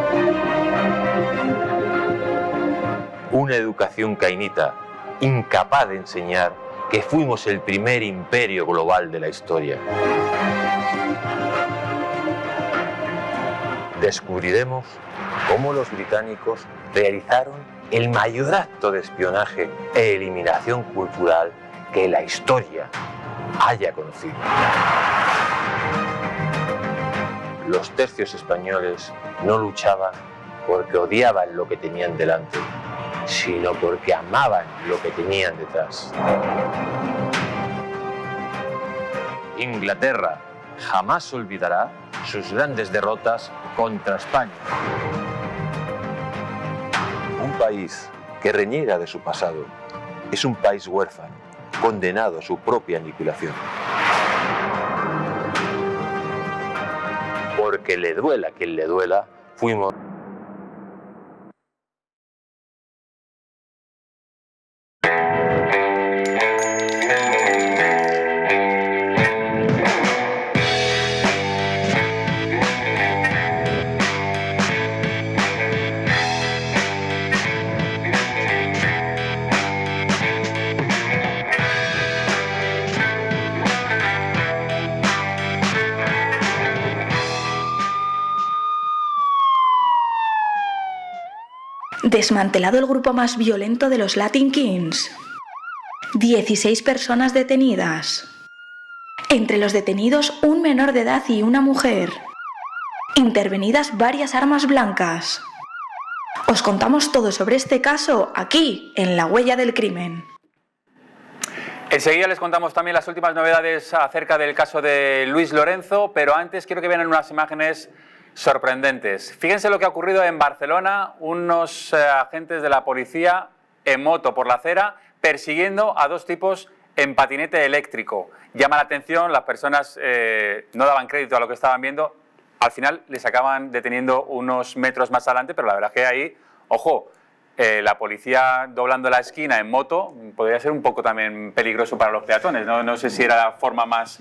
Speaker 12: Una educación cainita, incapaz de enseñar que fuimos el primer imperio global de la historia. Descubriremos cómo los británicos realizaron el mayor acto de espionaje e eliminación cultural que la historia haya conocido. Los tercios españoles no luchaban porque odiaban lo que tenían delante, sino porque amaban lo que tenían detrás. Inglaterra jamás olvidará sus grandes derrotas contra España. Un país que reniega de su pasado es un país huérfano, condenado a su propia aniquilación. porque le duela a quien le duela, fuimos...
Speaker 7: Desmantelado el grupo más violento de los Latin Kings. 16 personas detenidas. Entre los detenidos, un menor de edad y una mujer. Intervenidas varias armas blancas. Os contamos todo sobre este caso aquí, en La Huella del Crimen.
Speaker 1: Enseguida les contamos también las últimas novedades acerca del caso de Luis Lorenzo, pero antes quiero que vean unas imágenes sorprendentes. Fíjense lo que ha ocurrido en Barcelona, unos agentes de la policía en moto por la acera persiguiendo a dos tipos en patinete eléctrico. Llama la atención, las personas no daban crédito a lo que estaban viendo, al final les acaban deteniendo unos metros más adelante, pero la verdad es que ahí, ojo, la policía doblando la esquina en moto podría ser un poco también peligroso para los peatones. No sé si era la forma más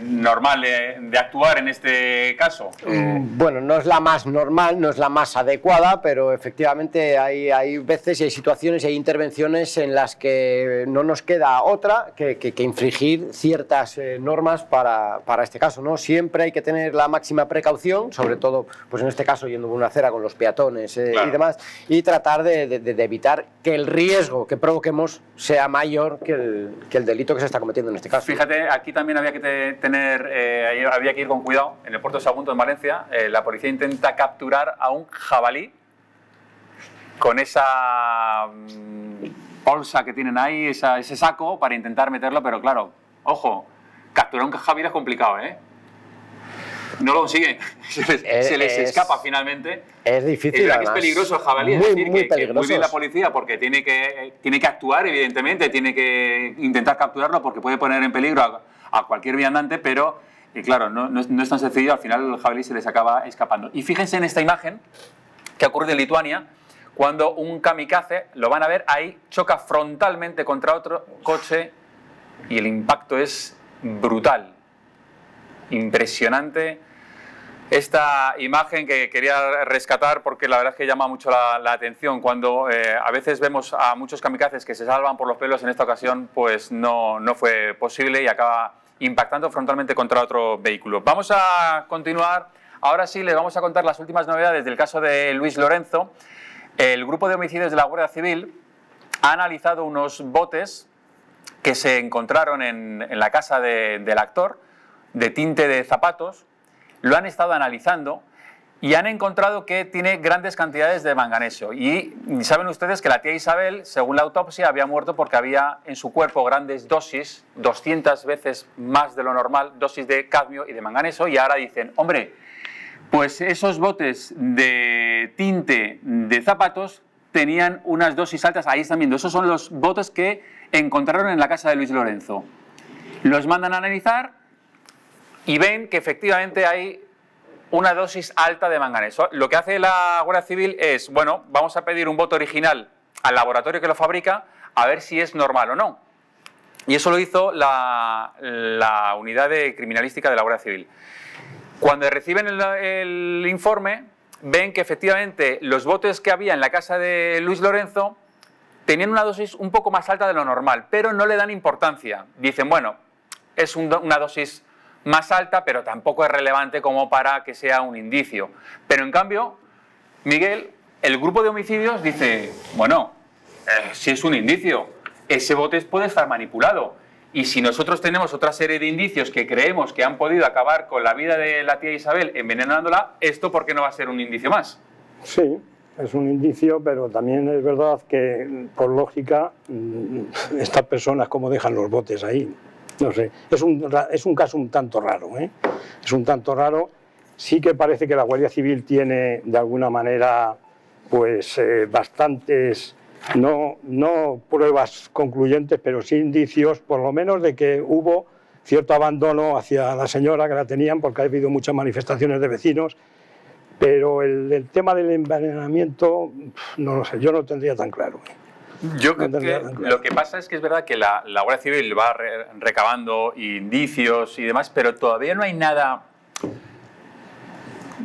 Speaker 1: normal de actuar en este caso.
Speaker 2: Bueno, no es la más normal, no es la más adecuada, pero efectivamente hay veces y hay situaciones y hay intervenciones en las que no nos queda otra que infringir ciertas normas para este caso, ¿no? Siempre hay que tener la máxima precaución, sobre todo, pues en este caso yendo por una acera con los peatones
Speaker 1: Claro.
Speaker 2: y demás, y tratar de evitar que el riesgo que provoquemos sea mayor que el delito que se está cometiendo en este caso.
Speaker 1: Fíjate, aquí también había que había que ir con cuidado. En el puerto de Sagunto, en Valencia, la policía intenta capturar a un jabalí con esa bolsa que tienen ahí, ese saco, para intentar meterlo, pero claro, ojo, capturar un jabalí es complicado, ¿eh? No lo consiguen, se les escapa finalmente.
Speaker 2: Es difícil.
Speaker 1: Es verdad que es peligroso el jabalí, es decir, que muy bien la
Speaker 2: peligrosos.
Speaker 1: policía porque tiene que actuar, evidentemente, tiene que intentar capturarlo porque puede poner en peligro a cualquier viandante, pero claro, no es tan sencillo, al final el jabalí se les acaba escapando. Y fíjense en esta imagen que ocurre en Lituania, cuando un kamikaze, lo van a ver ahí, choca frontalmente contra otro coche y el impacto es brutal. Impresionante esta imagen que quería rescatar porque la verdad es que llama mucho la atención cuando a veces vemos a muchos kamikazes que se salvan por los pelos. En esta ocasión pues no fue posible y acaba impactando frontalmente contra otro vehículo. Vamos a continuar, ahora sí les vamos a contar las últimas novedades del caso de Luis Lorenzo. El grupo de homicidios de la Guardia Civil ha analizado unos botes que se encontraron en la casa del actor, de tinte de zapatos, lo han estado analizando y han encontrado que tiene grandes cantidades de manganeso. Y saben ustedes que la tía Isabel, según la autopsia, había muerto porque había en su cuerpo grandes dosis, 200 veces más de lo normal, dosis de cadmio y de manganeso, y ahora dicen, hombre, pues esos botes de tinte de zapatos tenían unas dosis altas, ahí están viendo, esos son los botes que encontraron en la casa de Luis Lorenzo. Los mandan a analizar y ven que efectivamente hay una dosis alta de manganeso. Lo que hace la Guardia Civil es, bueno, vamos a pedir un bote original al laboratorio que lo fabrica a ver si es normal o no. Y eso lo hizo la unidad de criminalística de la Guardia Civil. Cuando reciben el informe, ven que efectivamente los botes que había en la casa de Luis Lorenzo tenían una dosis un poco más alta de lo normal, pero no le dan importancia. Dicen, bueno, es una dosis más alta, pero tampoco es relevante como para que sea un indicio. Pero en cambio, Miguel, el grupo de homicidios dice, bueno, si es un indicio, ese bote puede estar manipulado. Y si nosotros tenemos otra serie de indicios que creemos que han podido acabar con la vida de la tía Isabel envenenándola, ¿esto por qué no va a ser un indicio más?
Speaker 3: Sí, es un indicio, pero también es verdad que, por lógica, estas personas cómo dejan los botes ahí. No sé, es un caso un tanto raro, ¿eh? Es un tanto raro. Sí que parece que la Guardia Civil tiene, de alguna manera, pues bastantes, no pruebas concluyentes, pero sí indicios, por lo menos, de que hubo cierto abandono hacia la señora que la tenían, porque ha habido muchas manifestaciones de vecinos, pero el tema del envenenamiento, no lo sé, yo no lo tendría tan claro.
Speaker 1: Yo creo que lo que pasa es que es verdad que la Guardia Civil va recabando indicios y demás, pero todavía no hay nada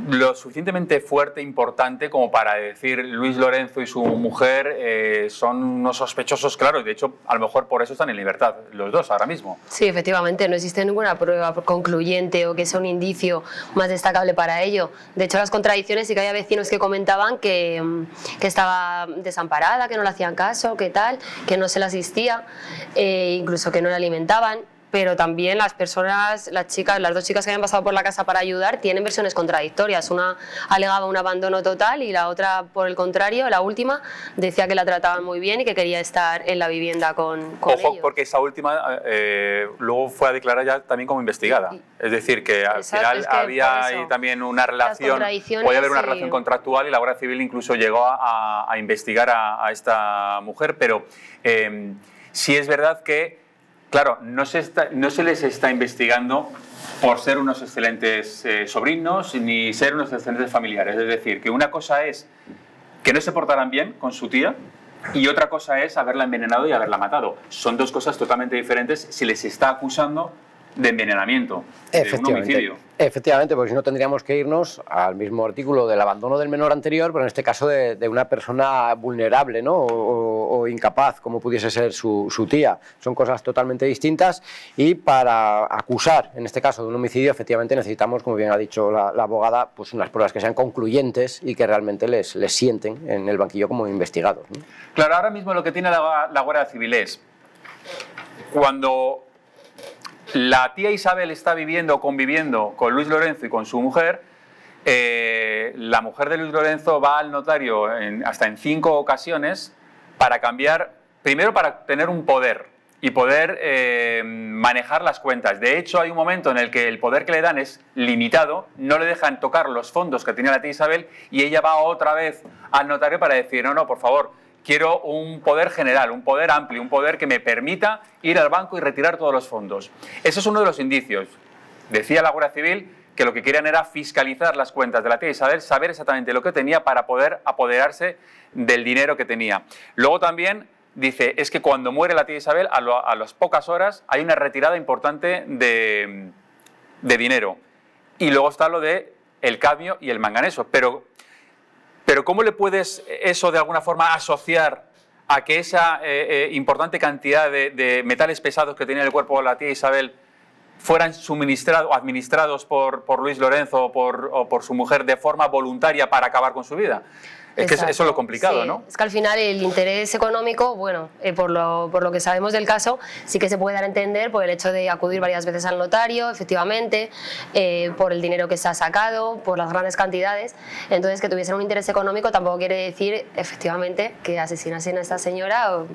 Speaker 1: lo suficientemente fuerte, importante, como para decir Luis Lorenzo y su mujer son unos sospechosos claros. De hecho, a lo mejor por eso están en libertad los dos ahora mismo.
Speaker 5: Sí, efectivamente, no existe ninguna prueba concluyente o que sea un indicio más destacable para ello. De hecho, las contradicciones, sí que había vecinos que comentaban que estaba desamparada, que no le hacían caso, que tal, que no se le asistía, incluso que no la alimentaban. Pero también las personas, las dos chicas que habían pasado por la casa para ayudar, tienen versiones contradictorias. Una alegaba un abandono total y la otra, por el contrario, la última, decía que la trataban muy bien y que quería estar en la vivienda con ellos.
Speaker 1: Ojo, porque esa última luego fue a declarar ya también como investigada. Es decir, que al final había ahí también una relación, podía haber una relación contractual, y la Guardia Civil incluso llegó a investigar a esta mujer, pero sí es verdad que claro, no se les está investigando por ser unos excelentes sobrinos ni ser unos excelentes familiares. Es decir, que una cosa es que no se portaran bien con su tía y otra cosa es haberla envenenado y haberla matado. Son dos cosas totalmente diferentes si les está acusando de envenenamiento, de un homicidio.
Speaker 2: Efectivamente, porque si no tendríamos que irnos al mismo artículo del abandono del menor anterior, pero en este caso de una persona vulnerable, ¿no? o incapaz, como pudiese ser su tía. Son cosas totalmente distintas, y para acusar, en este caso, de un homicidio, efectivamente necesitamos, como bien ha dicho la abogada, pues unas pruebas que sean concluyentes y que realmente les sienten en el banquillo como investigados, ¿no?
Speaker 1: Claro, ahora mismo lo que tiene la Guardia Civil es, cuando la tía Isabel está conviviendo con Luis Lorenzo y con su mujer, la mujer de Luis Lorenzo va al notario hasta en 5 ocasiones para cambiar, primero para tener un poder y poder manejar las cuentas. De hecho, hay un momento en el que el poder que le dan es limitado, no le dejan tocar los fondos que tenía la tía Isabel, y ella va otra vez al notario para decir, no, por favor, quiero un poder general, un poder amplio, un poder que me permita ir al banco y retirar todos los fondos. Ese es uno de los indicios. Decía la Guardia Civil que lo que querían era fiscalizar las cuentas de la tía Isabel, saber exactamente lo que tenía para poder apoderarse del dinero que tenía. Luego también dice, es que cuando muere la tía Isabel, a las pocas horas hay una retirada importante de dinero. Y luego está lo de el cadmio y el manganeso. Pero ¿cómo le puedes eso de alguna forma asociar a que esa importante cantidad de metales pesados que tenía el cuerpo de la tía Isabel fueran suministrados o administrados por Luis Lorenzo o por su mujer de forma voluntaria para acabar con su vida? Es que eso es lo complicado,
Speaker 5: sí,
Speaker 1: ¿no? Es
Speaker 5: que al final el interés económico, bueno, por lo que sabemos del caso, sí que se puede dar a entender por el hecho de acudir varias veces al notario, efectivamente, por el dinero que se ha sacado, por las grandes cantidades. Entonces, que tuviesen un interés económico tampoco quiere decir, efectivamente, que asesinasen a esta señora o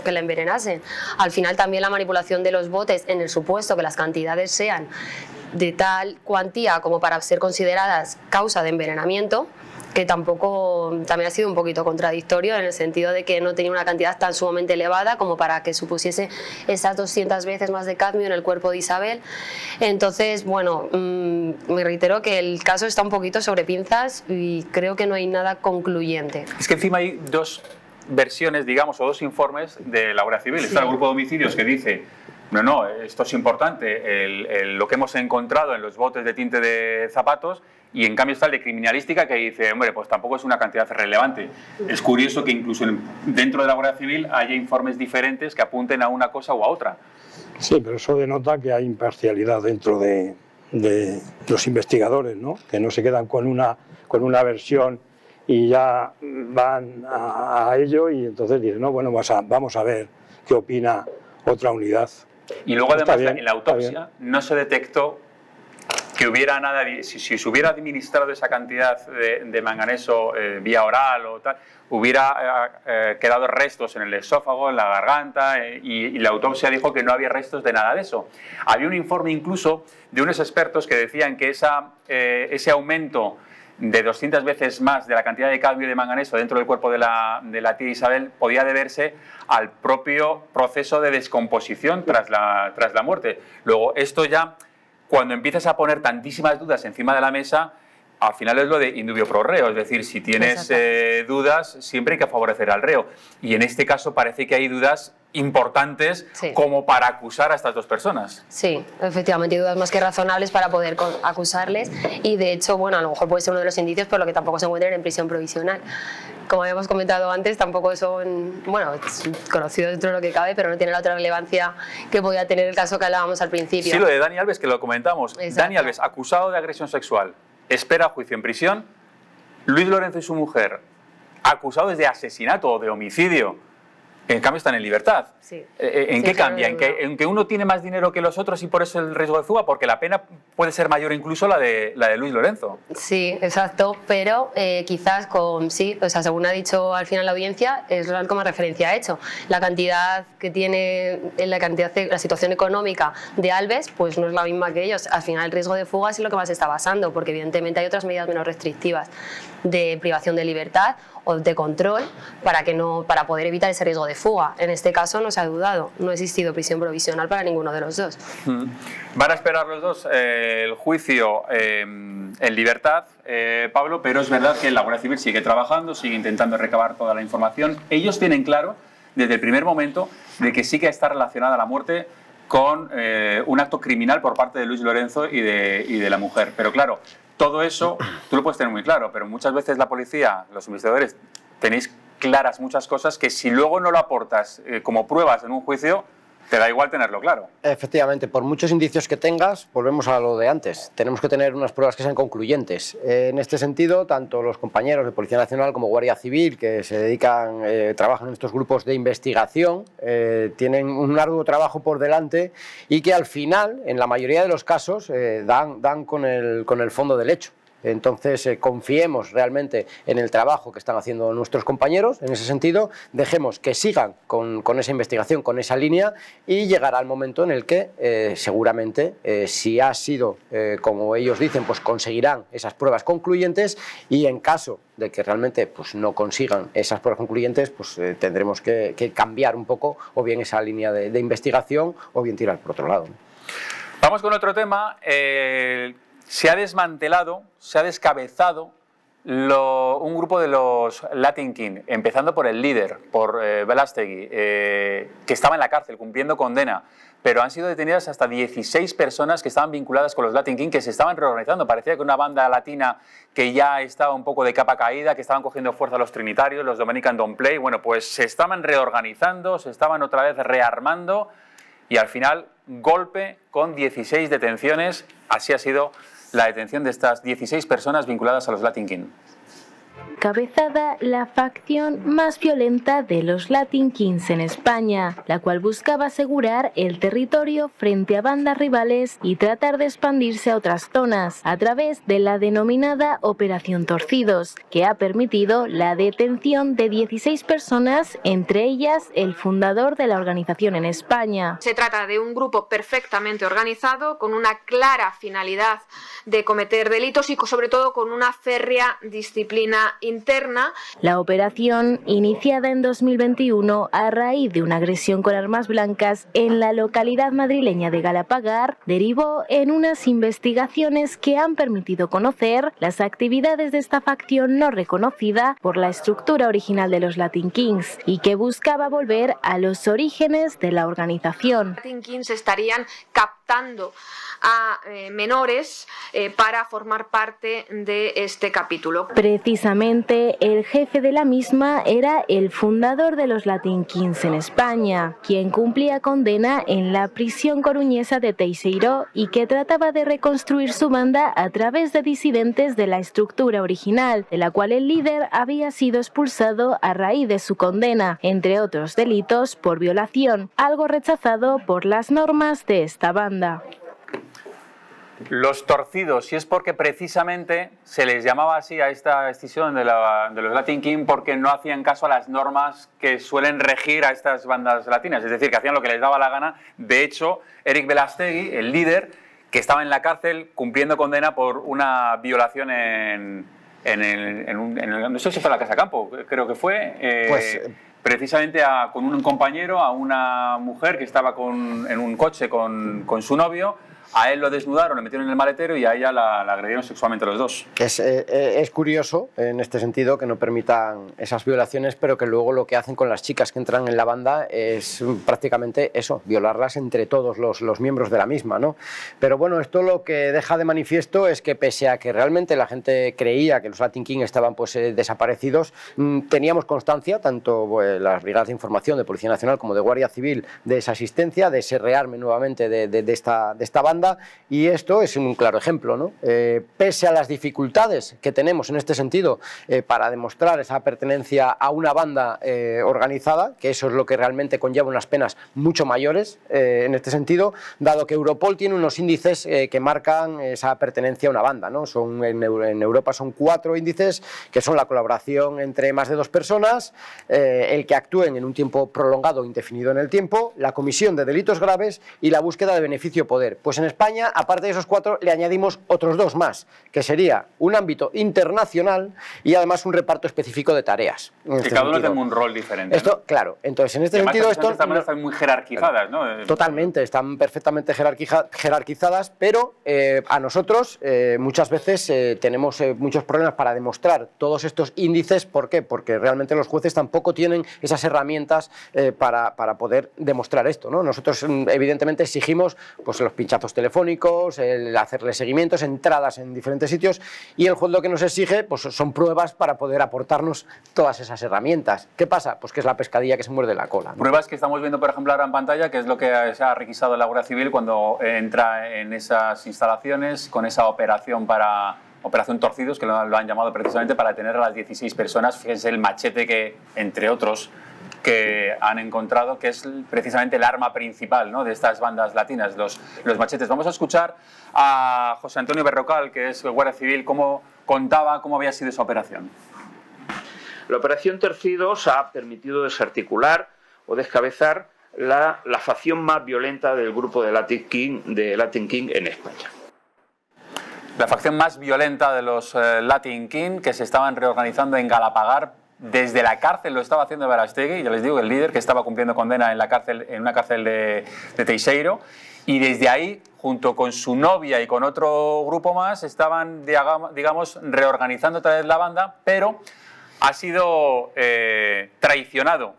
Speaker 5: que la envenenasen. Al final, también la manipulación de los botes, en el supuesto que las cantidades sean de tal cuantía como para ser consideradas causa de envenenamiento, que también ha sido un poquito contradictorio en el sentido de que no tenía una cantidad tan sumamente elevada como para que supusiese esas 200 veces más de cadmio en el cuerpo de Isabel. Entonces, bueno, me reitero que el caso está un poquito sobre pinzas y creo que no hay nada concluyente.
Speaker 1: Es que encima hay dos versiones, digamos, o dos informes de la Guardia Civil.
Speaker 5: Sí.
Speaker 1: Está el grupo de homicidios que dice, no, esto es importante, lo que hemos encontrado en los botes de tinte de zapatos, y en cambio está el de criminalística que dice, hombre, pues tampoco es una cantidad relevante. Es curioso que incluso dentro de la Guardia Civil haya informes diferentes que apunten a una cosa o a otra.
Speaker 3: Sí, pero eso denota que hay imparcialidad dentro de los investigadores, ¿no? Que no se quedan con una versión y ya van a ello, y entonces dicen, no, bueno, vamos a ver qué opina otra unidad.
Speaker 1: Y luego además en la autopsia no se detectó que hubiera nada, si se hubiera administrado esa cantidad de manganeso vía oral o tal, hubiera quedado restos en el esófago, en la garganta, y la autopsia dijo que no había restos de nada de eso. Había un informe incluso de unos expertos que decían que ese aumento de 200 veces más de la cantidad de cadmio y de manganeso dentro del cuerpo de la tía Isabel podía deberse al propio proceso de descomposición tras la muerte. Luego, esto ya, cuando empiezas a poner tantísimas dudas encima de la mesa, al final es lo de indubio pro reo, es decir, si tienes dudas, siempre hay que favorecer al reo. Y en este caso parece que hay dudas importantes como para acusar a estas dos personas.
Speaker 5: Sí, efectivamente, hay dudas más que razonables para poder acusarles y de hecho, bueno, a lo mejor puede ser uno de los indicios por lo que tampoco se encuentran en prisión provisional. Como habíamos comentado antes, tampoco son, bueno, es conocido dentro de lo que cabe, pero no tiene la otra relevancia que podía tener el caso que hablábamos al principio.
Speaker 1: Sí, lo de Dani Alves, que lo comentamos.
Speaker 5: Exacto.
Speaker 1: Dani Alves, acusado de agresión sexual, espera juicio en prisión. Luis Lorenzo y su mujer, acusados de asesinato o de homicidio, en cambio están en libertad.
Speaker 5: Sí.
Speaker 1: ¿En qué cambia? ¿En que uno tiene más dinero que los otros y por eso el riesgo de fuga? Porque la pena puede ser mayor incluso la de Luis Lorenzo.
Speaker 5: Sí, exacto, pero quizás según ha dicho al final la audiencia, es lo como referencia ha hecho. La cantidad que tiene, la situación económica de Alves, pues no es la misma que ellos. Al final el riesgo de fuga es en lo que más se está basando, porque evidentemente hay otras medidas menos restrictivas de privación de libertad o de control para poder evitar ese riesgo de fuga. En este caso no se ha dudado, no ha existido prisión provisional para ninguno de los dos.
Speaker 1: Van a esperar los dos el juicio en libertad, Pablo, pero es verdad que la Guardia Civil sigue trabajando, sigue intentando recabar toda la información. Ellos tienen claro desde el primer momento de que sí que está relacionada la muerte con un acto criminal por parte de Luis Lorenzo y de la mujer. Pero claro, todo eso tú lo puedes tener muy claro, pero muchas veces la policía, los investigadores, tenéis claras muchas cosas que si luego no lo aportas como pruebas en un juicio, te da igual tenerlo claro.
Speaker 2: Efectivamente, por muchos indicios que tengas, volvemos a lo de antes. Tenemos que tener unas pruebas que sean concluyentes. En este sentido, tanto los compañeros de Policía Nacional como Guardia Civil, que se dedican, trabajan en estos grupos de investigación, tienen un largo trabajo por delante y que al final, en la mayoría de los casos, dan con el fondo del hecho. Entonces, confiemos realmente en el trabajo que están haciendo nuestros compañeros. En ese sentido, dejemos que sigan con esa investigación, con esa línea, y llegará el momento en el que seguramente, si ha sido como ellos dicen, pues conseguirán esas pruebas concluyentes, y en caso de que realmente pues, no consigan esas pruebas concluyentes, pues tendremos que cambiar un poco o bien esa línea de investigación o bien tirar por otro lado.
Speaker 1: Vamos con otro tema. Se ha desmantelado, se ha descabezado un grupo de los Latin King, empezando por el líder, por Belastegui, que estaba en la cárcel cumpliendo condena, pero han sido detenidas hasta 16 personas que estaban vinculadas con los Latin King, que se estaban reorganizando. Parecía que una banda latina que ya estaba un poco de capa caída, que estaban cogiendo fuerza los trinitarios, los Dominican Don't Play, bueno, pues se estaban reorganizando, se estaban otra vez rearmando y al final golpe con 16 detenciones. Así ha sido la detención de estas 16 personas vinculadas a los Latin King.
Speaker 13: Encabezada la facción más violenta de los Latin Kings en España, la cual buscaba asegurar el territorio frente a bandas rivales y tratar de expandirse a otras zonas a través de la denominada Operación Torcidos, que ha permitido la detención de 16 personas, entre ellas el fundador de la organización en España.
Speaker 14: Se trata de un grupo perfectamente organizado, con una clara finalidad de cometer delitos y sobre todo con una férrea disciplina interna.
Speaker 13: La operación, iniciada en 2021 a raíz de una agresión con armas blancas en la localidad madrileña de Galapagar, derivó en unas investigaciones que han permitido conocer las actividades de esta facción no reconocida por la estructura original de los Latin Kings y que buscaba volver a los orígenes de la organización.
Speaker 14: Los Latin Kings estarían captando a menores para formar parte de este capítulo.
Speaker 13: Precisamente el jefe de la misma era el fundador de los Latin Kings en España, quien cumplía condena en la prisión coruñesa de Teixeiro y que trataba de reconstruir su banda a través de disidentes de la estructura original, de la cual el líder había sido expulsado a raíz de su condena, entre otros delitos por violación, algo rechazado por las normas de esta banda.
Speaker 1: Los torcidos, y es porque precisamente se les llamaba así a esta escisión de los Latin King porque no hacían caso a las normas que suelen regir a estas bandas latinas, es decir, que hacían lo que les daba la gana. De hecho, Eric Belastegui, el líder, que estaba en la cárcel cumpliendo condena por una violación en no sé si fue la Casa Campo, creo que fue, precisamente con un compañero, a una mujer que estaba en un coche con su novio. A él lo desnudaron, le metieron en el maletero y a ella la agredieron sexualmente los dos.
Speaker 2: Es curioso, en este sentido, que no permitan esas violaciones, pero que luego lo que hacen con las chicas que entran en la banda es prácticamente eso, violarlas entre todos los miembros de la misma, ¿no? Pero bueno, esto lo que deja de manifiesto es que pese a que realmente la gente creía que los Latin Kings estaban desaparecidos, teníamos constancia, tanto las brigadas de información de Policía Nacional como de Guardia Civil, de esa asistencia, de ese rearme nuevamente de esta banda. Y esto es un claro ejemplo, ¿no? Pese a las dificultades que tenemos en este sentido para demostrar esa pertenencia a una banda organizada, que eso es lo que realmente conlleva unas penas mucho mayores en este sentido, dado que Europol tiene unos índices que marcan esa pertenencia a una banda, ¿no? En Europa son 4 índices, que son la colaboración entre más de 2 personas, el que actúen en un tiempo prolongado o indefinido en el tiempo, la comisión de delitos graves y la búsqueda de beneficio o poder. Pues en España, aparte de esos 4, le añadimos otros 2 más, que sería un ámbito internacional y además un reparto específico de tareas.
Speaker 1: Que cada uno tenga un rol diferente.
Speaker 2: Esto, ¿no? Claro, entonces en este sentido
Speaker 1: están muy jerarquizadas, ¿no?
Speaker 2: Totalmente, están perfectamente jerarquizadas, pero a nosotros muchas veces tenemos muchos problemas para demostrar todos estos índices. ¿Por qué? Porque realmente los jueces tampoco tienen esas herramientas para poder demostrar esto, ¿no? Nosotros evidentemente exigimos pues, los pinchazos telefónicos, el hacerle seguimientos, entradas en diferentes sitios, y el juez lo que nos exige pues, son pruebas para poder aportarnos todas esas herramientas. ¿Qué pasa? Pues que es la pescadilla que se muerde la cola, ¿no?
Speaker 1: Pruebas que estamos viendo, por ejemplo, ahora en pantalla, que es lo que se ha requisado la Guardia Civil cuando entra en esas instalaciones con esa Operación Torcidos, que lo han llamado precisamente para detener a las 16 personas. Fíjense el machete que, entre otros, que han encontrado, que es precisamente el arma principal, ¿no?, de estas bandas latinas, los machetes. Vamos a escuchar a José Antonio Berrocal, que es Guardia Civil, cómo contaba cómo había sido esa operación.
Speaker 15: La Operación Torcidos ha permitido desarticular o descabezar la facción más violenta del grupo de Latin King en España.
Speaker 1: La facción más violenta de los Latin King, que se estaban reorganizando en Galapagar. Desde la cárcel lo estaba haciendo Verástegui, ya les digo, el líder que estaba cumpliendo condena en una cárcel de Teixeiro, y desde ahí, junto con su novia y con otro grupo más, estaban, digamos, reorganizando otra vez la banda, pero ha sido traicionado.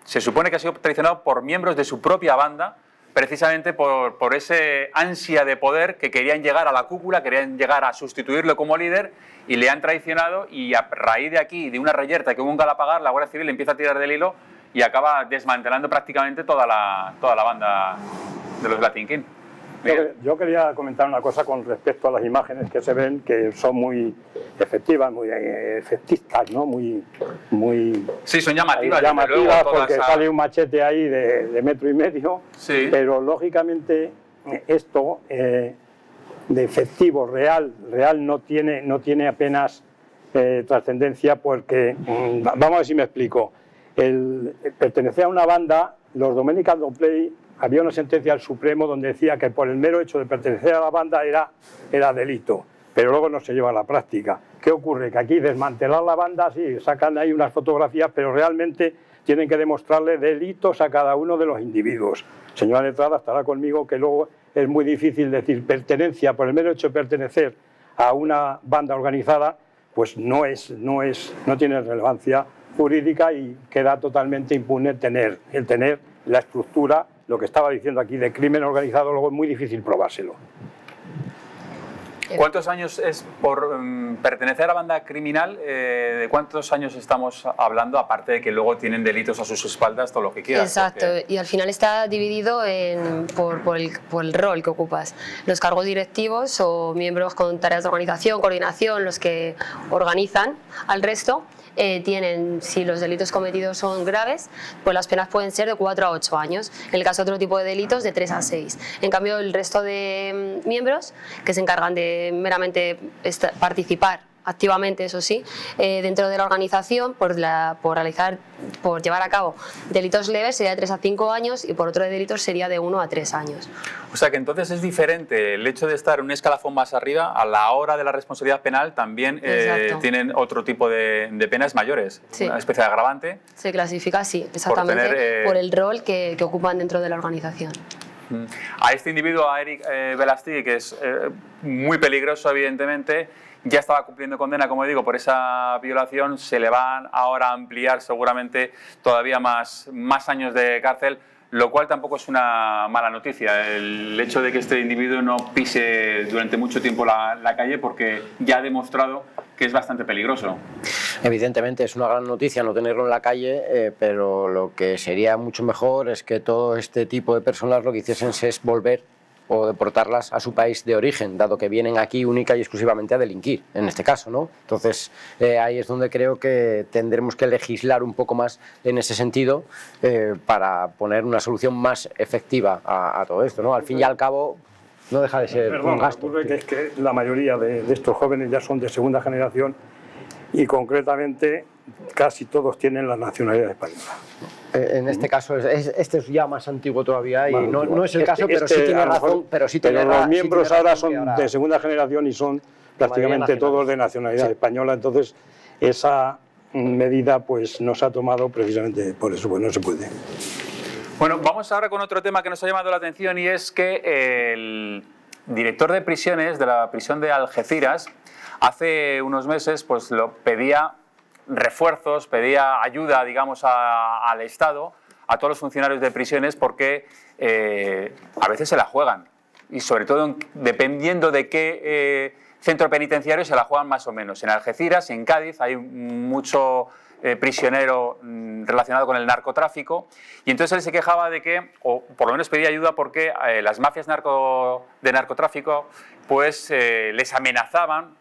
Speaker 1: Se supone que ha sido traicionado por miembros de su propia banda, precisamente por ese ansia de poder, que querían llegar a la cúpula, querían llegar a sustituirlo como líder, y le han traicionado, y a raíz de aquí, de una reyerta que hubo en Galapagar, la Guardia Civil empieza a tirar del hilo y acaba desmantelando prácticamente toda la banda de los Latin King.
Speaker 3: Yo quería comentar una cosa con respecto a las imágenes que se ven, que son muy efectivas, muy efectistas, ¿no? Muy
Speaker 1: sí, son llamativas.
Speaker 3: Llamativas, porque sale un machete ahí de 1,5 metros, sí. Pero lógicamente esto de efectivo real no tiene apenas trascendencia, porque, vamos a ver si me explico, pertenecer a una banda, los Dominican Don't Play, había una sentencia del Supremo donde decía que por el mero hecho de pertenecer a la banda era delito, pero luego no se lleva a la práctica. ¿Qué ocurre? Que aquí desmantelar la banda, sí, sacan ahí unas fotografías, pero realmente tienen que demostrarle delitos a cada uno de los individuos. Señora letrada estará conmigo que luego es muy difícil decir pertenencia, por el mero hecho de pertenecer a una banda organizada, pues no tiene relevancia jurídica y queda totalmente impune el tener la estructura. Lo que estaba diciendo aquí de crimen organizado, luego es muy difícil probárselo.
Speaker 1: ¿Cuántos años es por pertenecer a la banda criminal? ¿De cuántos años estamos hablando? Aparte de que luego tienen delitos a sus espaldas, todo lo que quieran.
Speaker 5: Exacto, porque... y al final está dividido por el rol que ocupas. Los cargos directivos o miembros con tareas de organización, coordinación, los que organizan al resto. Tienen, si los delitos cometidos son graves, pues las penas pueden ser de 4 a 8 años. En el caso de otro tipo de delitos, de 3 a 6. En cambio, el resto de miembros que se encargan de meramente participar activamente, eso sí, dentro de la organización por llevar a cabo delitos leves sería de 3 a 5 años y por otros delitos sería de 1 a 3 años.
Speaker 1: O sea que entonces es diferente el hecho de estar un escalafón más arriba, a la hora de la responsabilidad penal también tienen otro tipo de penas mayores, una especie de agravante.
Speaker 5: Se clasifica así, exactamente, por el rol que ocupan dentro de la organización.
Speaker 1: A este individuo, a Eric Velastigui, que es muy peligroso evidentemente, ya estaba cumpliendo condena, como digo, por esa violación, se le van ahora a ampliar seguramente todavía más años de cárcel, lo cual tampoco es una mala noticia, el hecho de que este individuo no pise durante mucho tiempo la calle, porque ya ha demostrado que es bastante peligroso.
Speaker 2: Evidentemente es una gran noticia no tenerlo en la calle, pero lo que sería mucho mejor es que todo este tipo de personas lo que hiciesen es volver o deportarlas a su país de origen, dado que vienen aquí única y exclusivamente a delinquir, en este caso, ¿no? Entonces, ahí es donde creo que tendremos que legislar un poco más en ese sentido para poner una solución más efectiva a todo esto, ¿no? Al fin y al cabo, no deja de ser un gasto.
Speaker 3: Que es que la mayoría de estos jóvenes ya son de segunda generación y concretamente casi todos tienen la nacionalidad española.
Speaker 2: En este caso, este es ya más antiguo todavía y no es el caso, pero sí tiene razón. Pero
Speaker 3: los miembros ahora son de segunda generación y son prácticamente todos de nacionalidad española, entonces esa medida pues nos ha tomado precisamente por eso, pues no se puede.
Speaker 1: Bueno, vamos ahora con otro tema que nos ha llamado la atención y es que el director de prisiones de la prisión de Algeciras hace unos meses pues pedía refuerzos, pedía ayuda, digamos, al Estado, a todos los funcionarios de prisiones, porque a veces se la juegan y sobre todo dependiendo de qué centro penitenciario se la juegan más o menos. En Algeciras y en Cádiz hay mucho prisionero relacionado con el narcotráfico y entonces él se quejaba de que, o por lo menos pedía ayuda porque las mafias de narcotráfico pues les amenazaban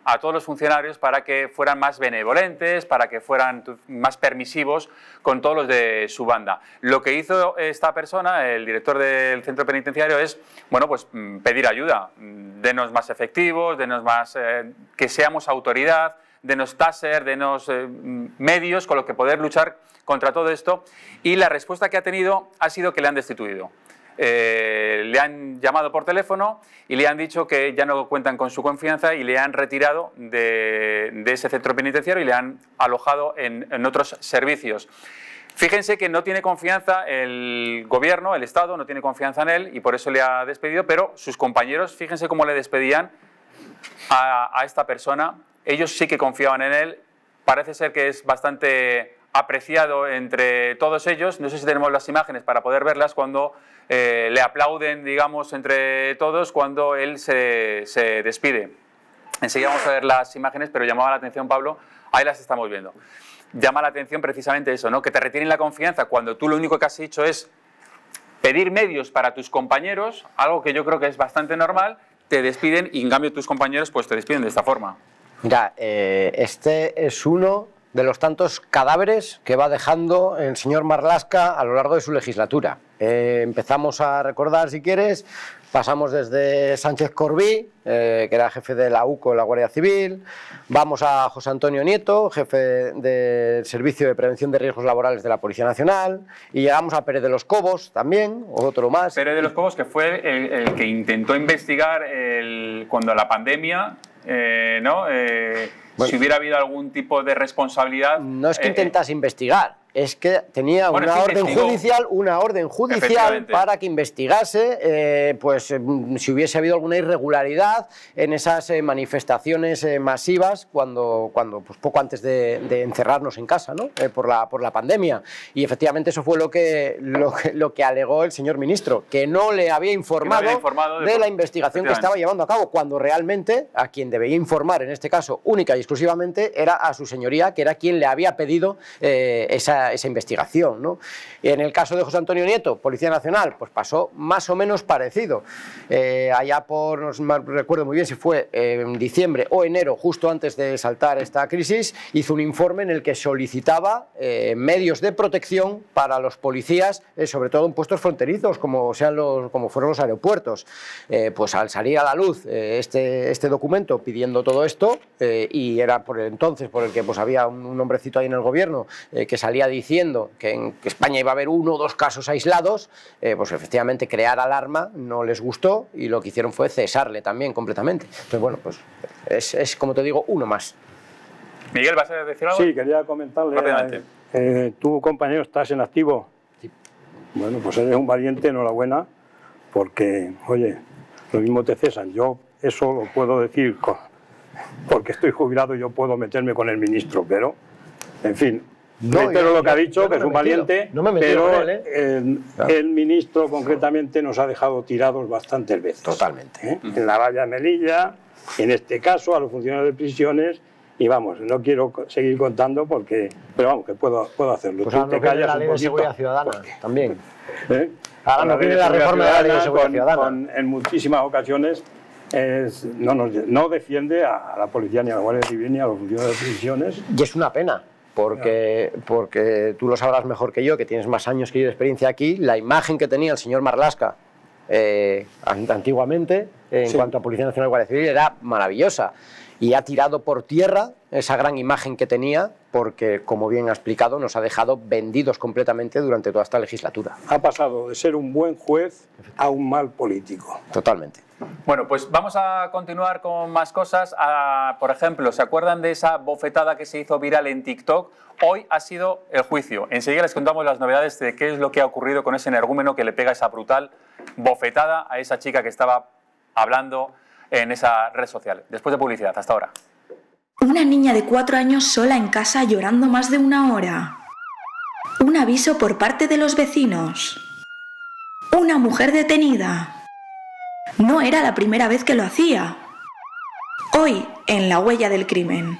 Speaker 1: a todos los funcionarios para que fueran más benevolentes, para que fueran más permisivos con todos los de su banda. Lo que hizo esta persona, el director del centro penitenciario, es, bueno, pues pedir ayuda, denos más efectivos, denos más, que seamos autoridad, denos taser, denos medios con los que poder luchar contra todo esto, y la respuesta que ha tenido ha sido que le han destituido. Le han llamado por teléfono y le han dicho que ya no cuentan con su confianza y le han retirado de ese centro penitenciario y le han alojado en otros servicios. Fíjense que no tiene confianza el gobierno, el Estado, no tiene confianza en él y por eso le ha despedido, pero sus compañeros, fíjense cómo le despedían a esta persona. Ellos sí que confiaban en él, parece ser que es bastante apreciado entre todos ellos. No sé si tenemos las imágenes para poder verlas cuando le aplauden, digamos, entre todos cuando él se despide. Enseguida vamos a ver las imágenes, pero llamaba la atención, Pablo, ahí las estamos viendo. Llama la atención precisamente eso, ¿no? Que te retienen la confianza cuando tú lo único que has hecho es pedir medios para tus compañeros, algo que yo creo que es bastante normal, te despiden y en cambio tus compañeros pues te despiden de esta forma.
Speaker 2: Mira, este es uno de los tantos cadáveres que va dejando el señor Marlaska a lo largo de su legislatura. Empezamos a recordar, si quieres, pasamos desde Sánchez Corbí, que era jefe de la UCO, la Guardia Civil, vamos a José Antonio Nieto, jefe del Servicio de Prevención de Riesgos Laborales de la Policía Nacional, y llegamos a Pérez de los Cobos también, otro más.
Speaker 1: Pérez de los Cobos, que fue el que intentó investigar cuando la pandemia, ¿no? Bueno, si hubiera habido algún tipo de responsabilidad.
Speaker 2: No es que intentase investigar, es que tenía una orden judicial para que investigase pues si hubiese habido alguna irregularidad en esas manifestaciones masivas cuando pues, poco antes de encerrarnos en casa, ¿no? por la pandemia. Y efectivamente eso fue lo que alegó el señor ministro, que no le había informado de la investigación que estaba llevando a cabo, cuando realmente a quien debía informar, en este caso única y exclusivamente, era a su señoría, que era quien le había pedido esa investigación, ¿no? Y en el caso de José Antonio Nieto, Policía Nacional, pues pasó más o menos parecido. Allá por, no recuerdo muy bien si fue en diciembre o enero, justo antes de saltar esta crisis, hizo un informe en el que solicitaba medios de protección para los policías, sobre todo en puestos fronterizos, como fueron los aeropuertos. Pues al salir a la luz este documento pidiendo todo esto, y y era por el entonces por el que pues había un hombrecito ahí en el gobierno que salía diciendo que en España iba a haber 1 o 2 casos aislados, pues efectivamente crear alarma no les gustó y lo que hicieron fue cesarle también completamente. Entonces, bueno, pues es como te digo, uno más.
Speaker 1: Miguel, ¿vas a decir algo?
Speaker 3: Sí, quería comentarle. Tu compañero, ¿estás en activo?
Speaker 2: Sí.
Speaker 3: Bueno, pues eres un valiente, enhorabuena, porque, oye, lo mismo te cesan. Yo eso lo puedo decir porque estoy jubilado y yo puedo meterme con el ministro, pero, en fin, reitero lo que ha dicho, que es un valiente, pero el ministro concretamente nos ha dejado tirados bastantes veces.
Speaker 2: Totalmente.
Speaker 3: En la valla Melilla, en este caso, a los funcionarios de prisiones. Y vamos, no quiero seguir contando pero vamos, que puedo hacerlo.
Speaker 2: Pues ahora no viene la ley de seguridad ciudadana también. Ahora
Speaker 3: no
Speaker 2: viene la reforma de la ley de seguridad ciudadana.
Speaker 3: En muchísimas ocasiones no defiende a la policía, ni a la Guardia Civil, ni a los funcionarios de prisiones.
Speaker 2: Y es una pena, porque tú lo sabrás mejor que yo, que tienes más años que yo de experiencia aquí, la imagen que tenía el señor Marlaska antiguamente, en cuanto a Policía Nacional y Guardia Civil, era maravillosa. Y ha tirado por tierra esa gran imagen que tenía porque, como bien ha explicado, nos ha dejado vendidos completamente durante toda esta legislatura.
Speaker 3: Ha pasado de ser un buen juez a un mal político.
Speaker 2: Totalmente.
Speaker 1: Bueno, pues vamos a continuar con más cosas. Por ejemplo, ¿se acuerdan de esa bofetada que se hizo viral en TikTok? Hoy ha sido el juicio. Enseguida les contamos las novedades de qué es lo que ha ocurrido con ese energúmeno que le pega esa brutal bofetada a esa chica que estaba hablando en esa red social. Después de publicidad, hasta ahora.
Speaker 7: Una niña de 4 años sola en casa llorando más de 1 hora. Un aviso por parte de los vecinos. Una mujer detenida. No era la primera vez que lo hacía. Hoy, en La huella del crimen.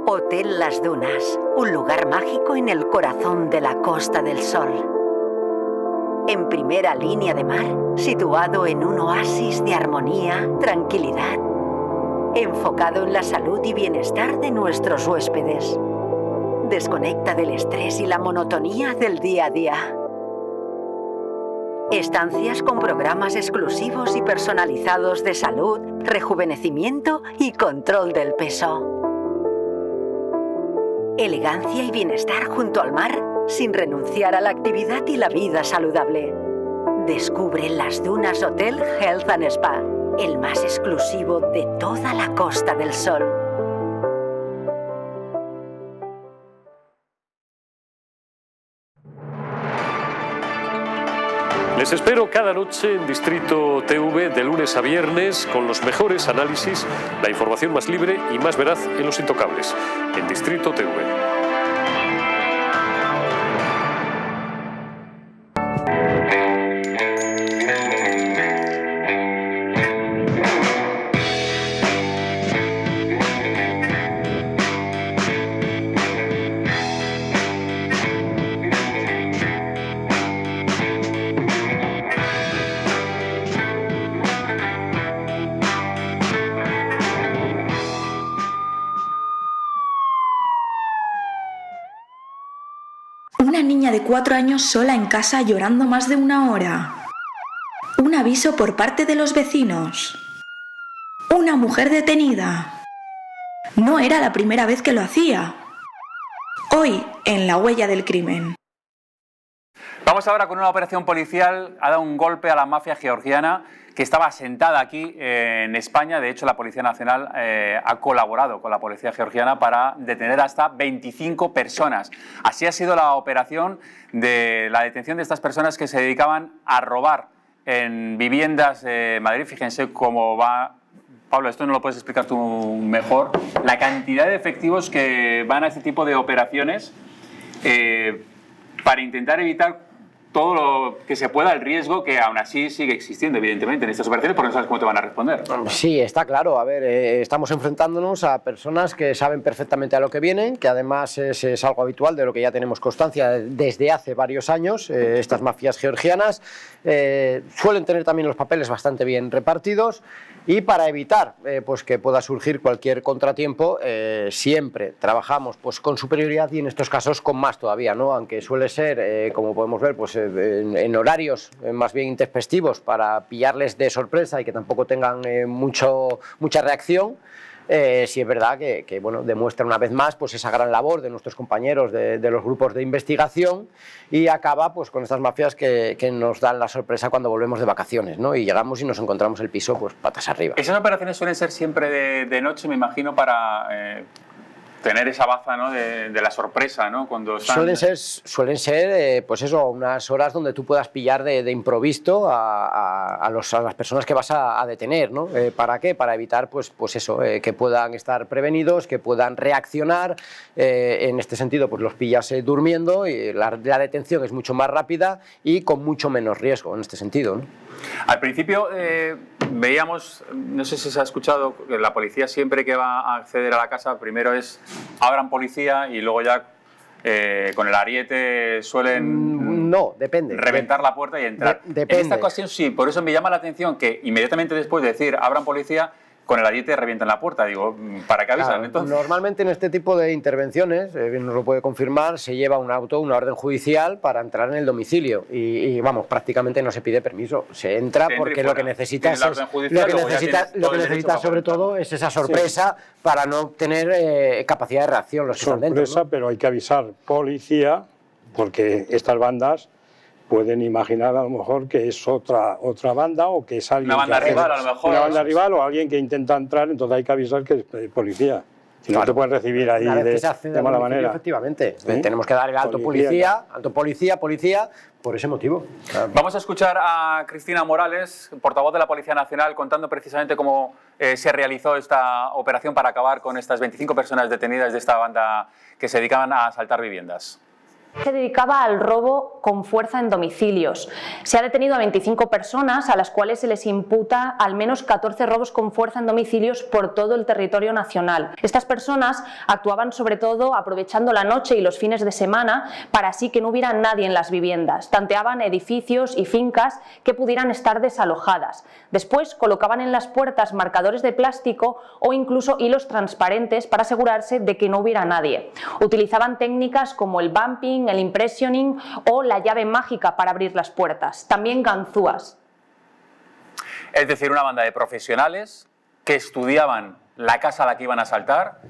Speaker 8: Hotel Las Dunas, un lugar mágico en el corazón de la Costa del Sol. En primera línea de mar, situado en un oasis de armonía, tranquilidad, enfocado en la salud y bienestar de nuestros huéspedes. Desconecta del estrés y la monotonía del día a día. Estancias con programas exclusivos y personalizados de salud, rejuvenecimiento y control del peso. Elegancia y bienestar junto al mar, sin renunciar a la actividad y la vida saludable. Descubre Las Dunas Hotel Health and Spa, el más exclusivo de toda la Costa del Sol.
Speaker 16: Les espero cada noche en Distrito TV de lunes a viernes con los mejores análisis, la información más libre y más veraz en Los Intocables, en Distrito TV.
Speaker 7: Una niña de 4 años sola en casa llorando más de 1 hora. Un aviso por parte de los vecinos. Una mujer detenida. No era la primera vez que lo hacía. Hoy, en La huella del crimen.
Speaker 1: Vamos ahora con una operación policial. Ha dado un golpe a la mafia georgiana que estaba asentada aquí en España. De hecho, la Policía Nacional ha colaborado con la policía georgiana para detener hasta 25 personas. Así ha sido la operación de la detención de estas personas que se dedicaban a robar en viviendas de Madrid. Fíjense cómo va. Pablo, esto no lo puedes explicar tú mejor. La cantidad de efectivos que van a este tipo de operaciones para intentar evitar todo lo que se pueda, el riesgo que aún así sigue existiendo, evidentemente, en estas operaciones, porque no sabes cómo te van a responder.
Speaker 2: Sí, está claro. A ver, estamos enfrentándonos a personas que saben perfectamente a lo que vienen, que además es algo habitual de lo que ya tenemos constancia desde hace varios años. Estas mafias georgianas suelen tener también los papeles bastante bien repartidos, y para evitar pues que pueda surgir cualquier contratiempo, siempre trabajamos pues con superioridad, y en estos casos con más todavía, ¿no? Aunque suele ser, como podemos ver, pues en horarios más bien intempestivos, para pillarles de sorpresa y que tampoco tengan mucha reacción. Sí es verdad que bueno, demuestra una vez más pues esa gran labor de nuestros compañeros de los grupos de investigación, y acaba pues con estas mafias que nos dan la sorpresa cuando volvemos de vacaciones, ¿no? Y llegamos y nos encontramos el piso pues patas arriba.
Speaker 1: Esas operaciones suelen ser siempre de noche, me imagino, para tener esa baza, ¿no? de la sorpresa, ¿no? Cuando están...
Speaker 2: Suelen ser pues eso, unas horas donde tú puedas pillar de improviso a las personas que vas a detener, ¿no? ¿Para qué? Para evitar pues eso, que puedan estar prevenidos, que puedan reaccionar. En este sentido pues los pillas durmiendo, y la detención es mucho más rápida y con mucho menos riesgo en este sentido, ¿no?
Speaker 1: Al principio veíamos, no sé si se ha escuchado, que la policía siempre que va a acceder a la casa primero es abran policía, y luego ya con el ariete suelen
Speaker 2: depende,
Speaker 1: reventar la puerta y entrar.
Speaker 2: Depende.
Speaker 1: En esta ocasión sí, por eso me llama la atención que inmediatamente después de decir abran policía, con el ariete revientan la puerta. Digo, ¿para qué avisan?
Speaker 2: Claro, entonces... Normalmente en este tipo de intervenciones, nos lo puede confirmar, se lleva un auto, una orden judicial para entrar en el domicilio, y vamos, prácticamente no se pide permiso, se entra porque lo que necesitas sobre todo es esa sorpresa, sí, para no tener capacidad de reacción los que están dentro, ¿no?
Speaker 3: Pero hay que avisar policía, porque estas bandas pueden imaginar a lo mejor que es otra banda, o que es alguien...
Speaker 1: Una banda rival, a lo mejor.
Speaker 3: Una banda rival, o alguien que intenta entrar, entonces hay que avisar que es policía. Si no te pueden recibir ahí de mala manera.
Speaker 2: Efectivamente, ¿sí? Tenemos que dar el alto policía, por ese motivo.
Speaker 1: Vamos a escuchar a Cristina Morales, portavoz de la Policía Nacional, contando precisamente cómo se realizó esta operación para acabar con estas 25 personas detenidas de esta banda que se dedicaban a asaltar viviendas.
Speaker 17: Se dedicaba al robo con fuerza en domicilios. Se ha detenido a 25 personas, a las cuales se les imputa al menos 14 robos con fuerza en domicilios por todo el territorio nacional. Estas personas actuaban sobre todo aprovechando la noche y los fines de semana, para así que no hubiera nadie en las viviendas. Tanteaban edificios y fincas que pudieran estar desalojadas. Después colocaban en las puertas marcadores de plástico o incluso hilos transparentes para asegurarse de que no hubiera nadie. Utilizaban técnicas como el bumping, el impressioning o la llave mágica para abrir las puertas, también ganzúas.
Speaker 1: Es decir, una banda de profesionales que estudiaban la casa a la que iban a asaltar,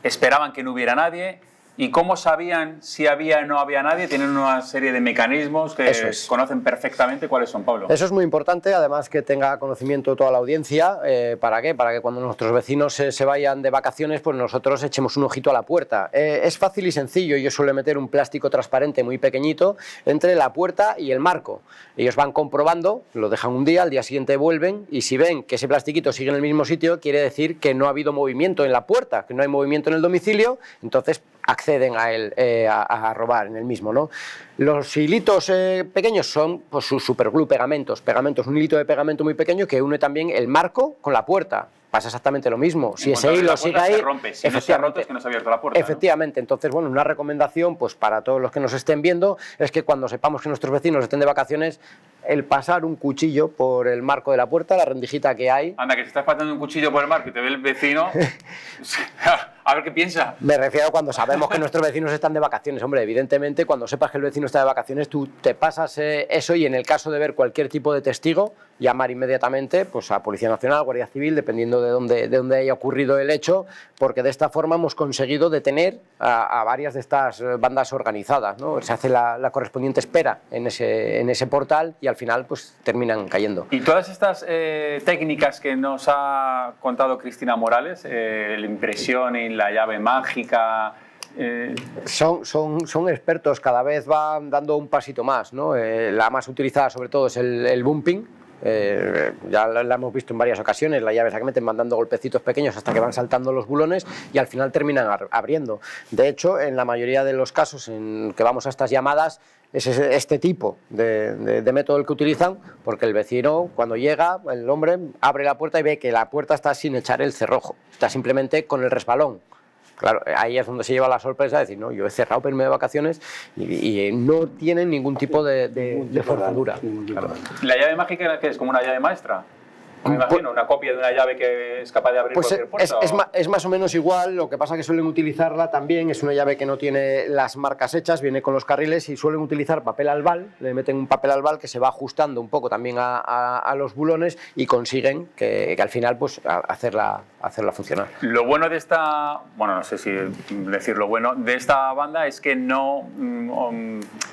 Speaker 1: esperaban que no hubiera nadie, y cómo sabían si había o no había nadie, tienen una serie de mecanismos que conocen perfectamente. ¿Cuáles son, Pablo?
Speaker 2: Eso es muy importante, además que tenga conocimiento toda la audiencia. ¿Para qué? Para que cuando nuestros vecinos se vayan de vacaciones, pues nosotros echemos un ojito a la puerta. Es fácil y sencillo. Ellos suelen meter un plástico transparente muy pequeñito entre la puerta y el marco. Ellos van comprobando, lo dejan un día, al día siguiente vuelven, y si ven que ese plastiquito sigue en el mismo sitio, quiere decir que no ha habido movimiento en la puerta, que no hay movimiento en el domicilio, entonces acceden a él a robar en el mismo, ¿no? Los hilitos pequeños son pues sus superglue, pegamentos, un hilito de pegamento muy pequeño que une también el marco con la puerta. Pasa exactamente lo mismo. Si ese hilo sigue ahí,
Speaker 1: si no se ha roto, es que no se ha abierto la puerta.
Speaker 2: Efectivamente, ¿no? Entonces, bueno, una recomendación pues para todos los que nos estén viendo es que cuando sepamos que nuestros vecinos estén de vacaciones, el pasar un cuchillo por el marco de la puerta, la rendijita que hay.
Speaker 1: Anda, que si estás pasando un cuchillo por el marco y te ve el vecino, a ver qué piensa.
Speaker 2: Me refiero a cuando sabemos que nuestros vecinos están de vacaciones. Hombre, evidentemente, cuando sepas que el vecino está de vacaciones, tú te pasas eso, y en el caso de ver cualquier tipo de testigo, llamar inmediatamente pues a Policía Nacional, Guardia Civil, dependiendo de dónde haya ocurrido el hecho, porque de esta forma hemos conseguido detener a varias de estas bandas organizadas, ¿no? Se hace la correspondiente espera en ese portal, y al final pues terminan cayendo.
Speaker 1: Y todas estas técnicas que nos ha contado Cristina Morales, la impresión y la llave mágica...
Speaker 2: Son expertos, cada vez van dando un pasito más, ¿no? La más utilizada sobre todo es el bumping. Ya la hemos visto en varias ocasiones, la llave exactamente van dando golpecitos pequeños hasta que van saltando los bulones y al final terminan abriendo. De hecho, en la mayoría de los casos en que vamos a estas llamadas, este tipo de método el que utilizan, porque el vecino, cuando llega, el hombre abre la puerta y ve que la puerta está sin echar el cerrojo, está simplemente con el resbalón. Claro, ahí es donde se lleva la sorpresa de decir, no, yo he cerrado para irme de vacaciones y no tienen ningún tipo de forzadura.
Speaker 1: Claro. ¿La llave mágica que es como una llave maestra? Me imagino, una copia de una llave que es capaz de abrir cualquier puerta.
Speaker 2: Es más o menos igual, lo que pasa que suelen utilizarla también, es una llave que no tiene las marcas hechas, viene con los carriles y suelen utilizar papel albal, le meten un papel albal que se va ajustando un poco también a los bulones y consiguen que al final pues hacerla funcionar.
Speaker 1: Lo bueno de esta, bueno, no sé si decir lo bueno, de esta banda es que no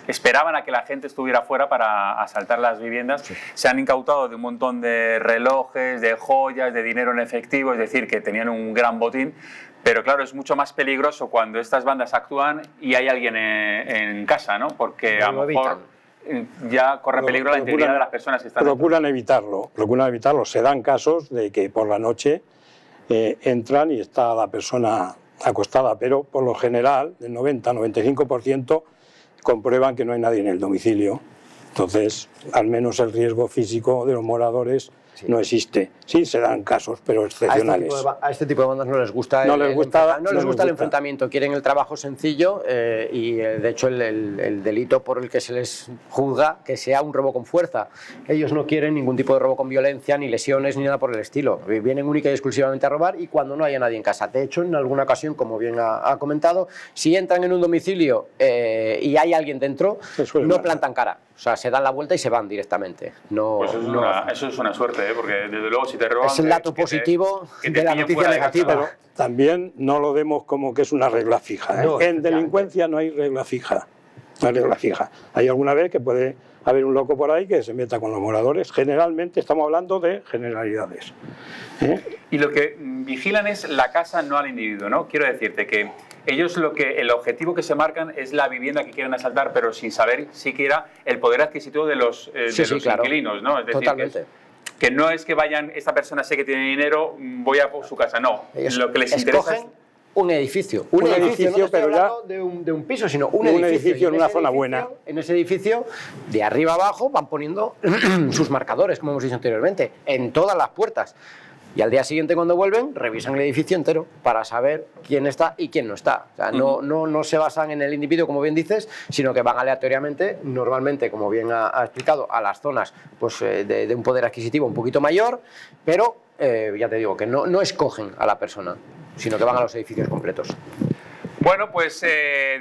Speaker 1: esperaban a que la gente estuviera fuera para asaltar las viviendas. Sí. Se han incautado de un montón de relojes, de joyas, de dinero en efectivo, es decir, que tenían un gran botín, pero claro, es mucho más peligroso cuando estas bandas actúan y hay alguien en casa, ¿no? Porque a lo mejor ya corre peligro la integridad de las personas que están
Speaker 3: procuran evitarlo. Se dan casos de que por la noche entran y está la persona acostada, pero por lo general, del 90-95%, comprueban que no hay nadie en el domicilio. Entonces, al menos el riesgo físico de los moradores no existe. Sí, se dan casos, pero excepcionales.
Speaker 2: A este tipo de bandas no les gusta el enfrentamiento, quieren el trabajo sencillo y de hecho el delito por el que se les juzga que sea un robo con fuerza. Ellos no quieren ningún tipo de robo con violencia, ni lesiones, ni nada por el estilo. Vienen única y exclusivamente a robar y cuando no haya nadie en casa. De hecho, en alguna ocasión, como bien ha comentado, si entran en un domicilio y hay alguien dentro, no plantan cara. O sea, se dan la vuelta y se van directamente. No,
Speaker 1: pues eso es una suerte, porque desde luego si te roban...
Speaker 2: Es el dato positivo de la noticia negativa.
Speaker 3: Pero también no lo vemos como que es una regla fija. No, en delincuencia no hay regla fija. No hay regla fija. Hay alguna vez que puede haber un loco por ahí que se meta con los moradores. Generalmente estamos hablando de generalidades.
Speaker 1: Y lo que vigilan es la casa, no al individuo, ¿no? Quiero decirte que ellos el objetivo que se marcan es la vivienda que quieren asaltar, pero sin saber siquiera el poder adquisitivo de los inquilinos, ¿no? Es decir,
Speaker 2: totalmente.
Speaker 1: Que no es que vayan, esta persona sé que tiene dinero, voy a por su casa, no.
Speaker 2: Ellos
Speaker 1: lo que les interesa es
Speaker 2: un edificio. Un edificio, no pero ya de un piso, sino un edificio
Speaker 3: en una zona buena.
Speaker 2: En ese edificio, de arriba abajo, van poniendo sus marcadores, como hemos dicho anteriormente, en todas las puertas. Y al día siguiente, cuando vuelven, revisan el edificio entero para saber quién está y quién no está. O sea, no se basan en el individuo, como bien dices, sino que van aleatoriamente, normalmente, como bien ha explicado, a las zonas pues, de un poder adquisitivo un poquito mayor, pero ya te digo que no escogen a la persona, sino que van a los edificios completos.
Speaker 1: Bueno, pues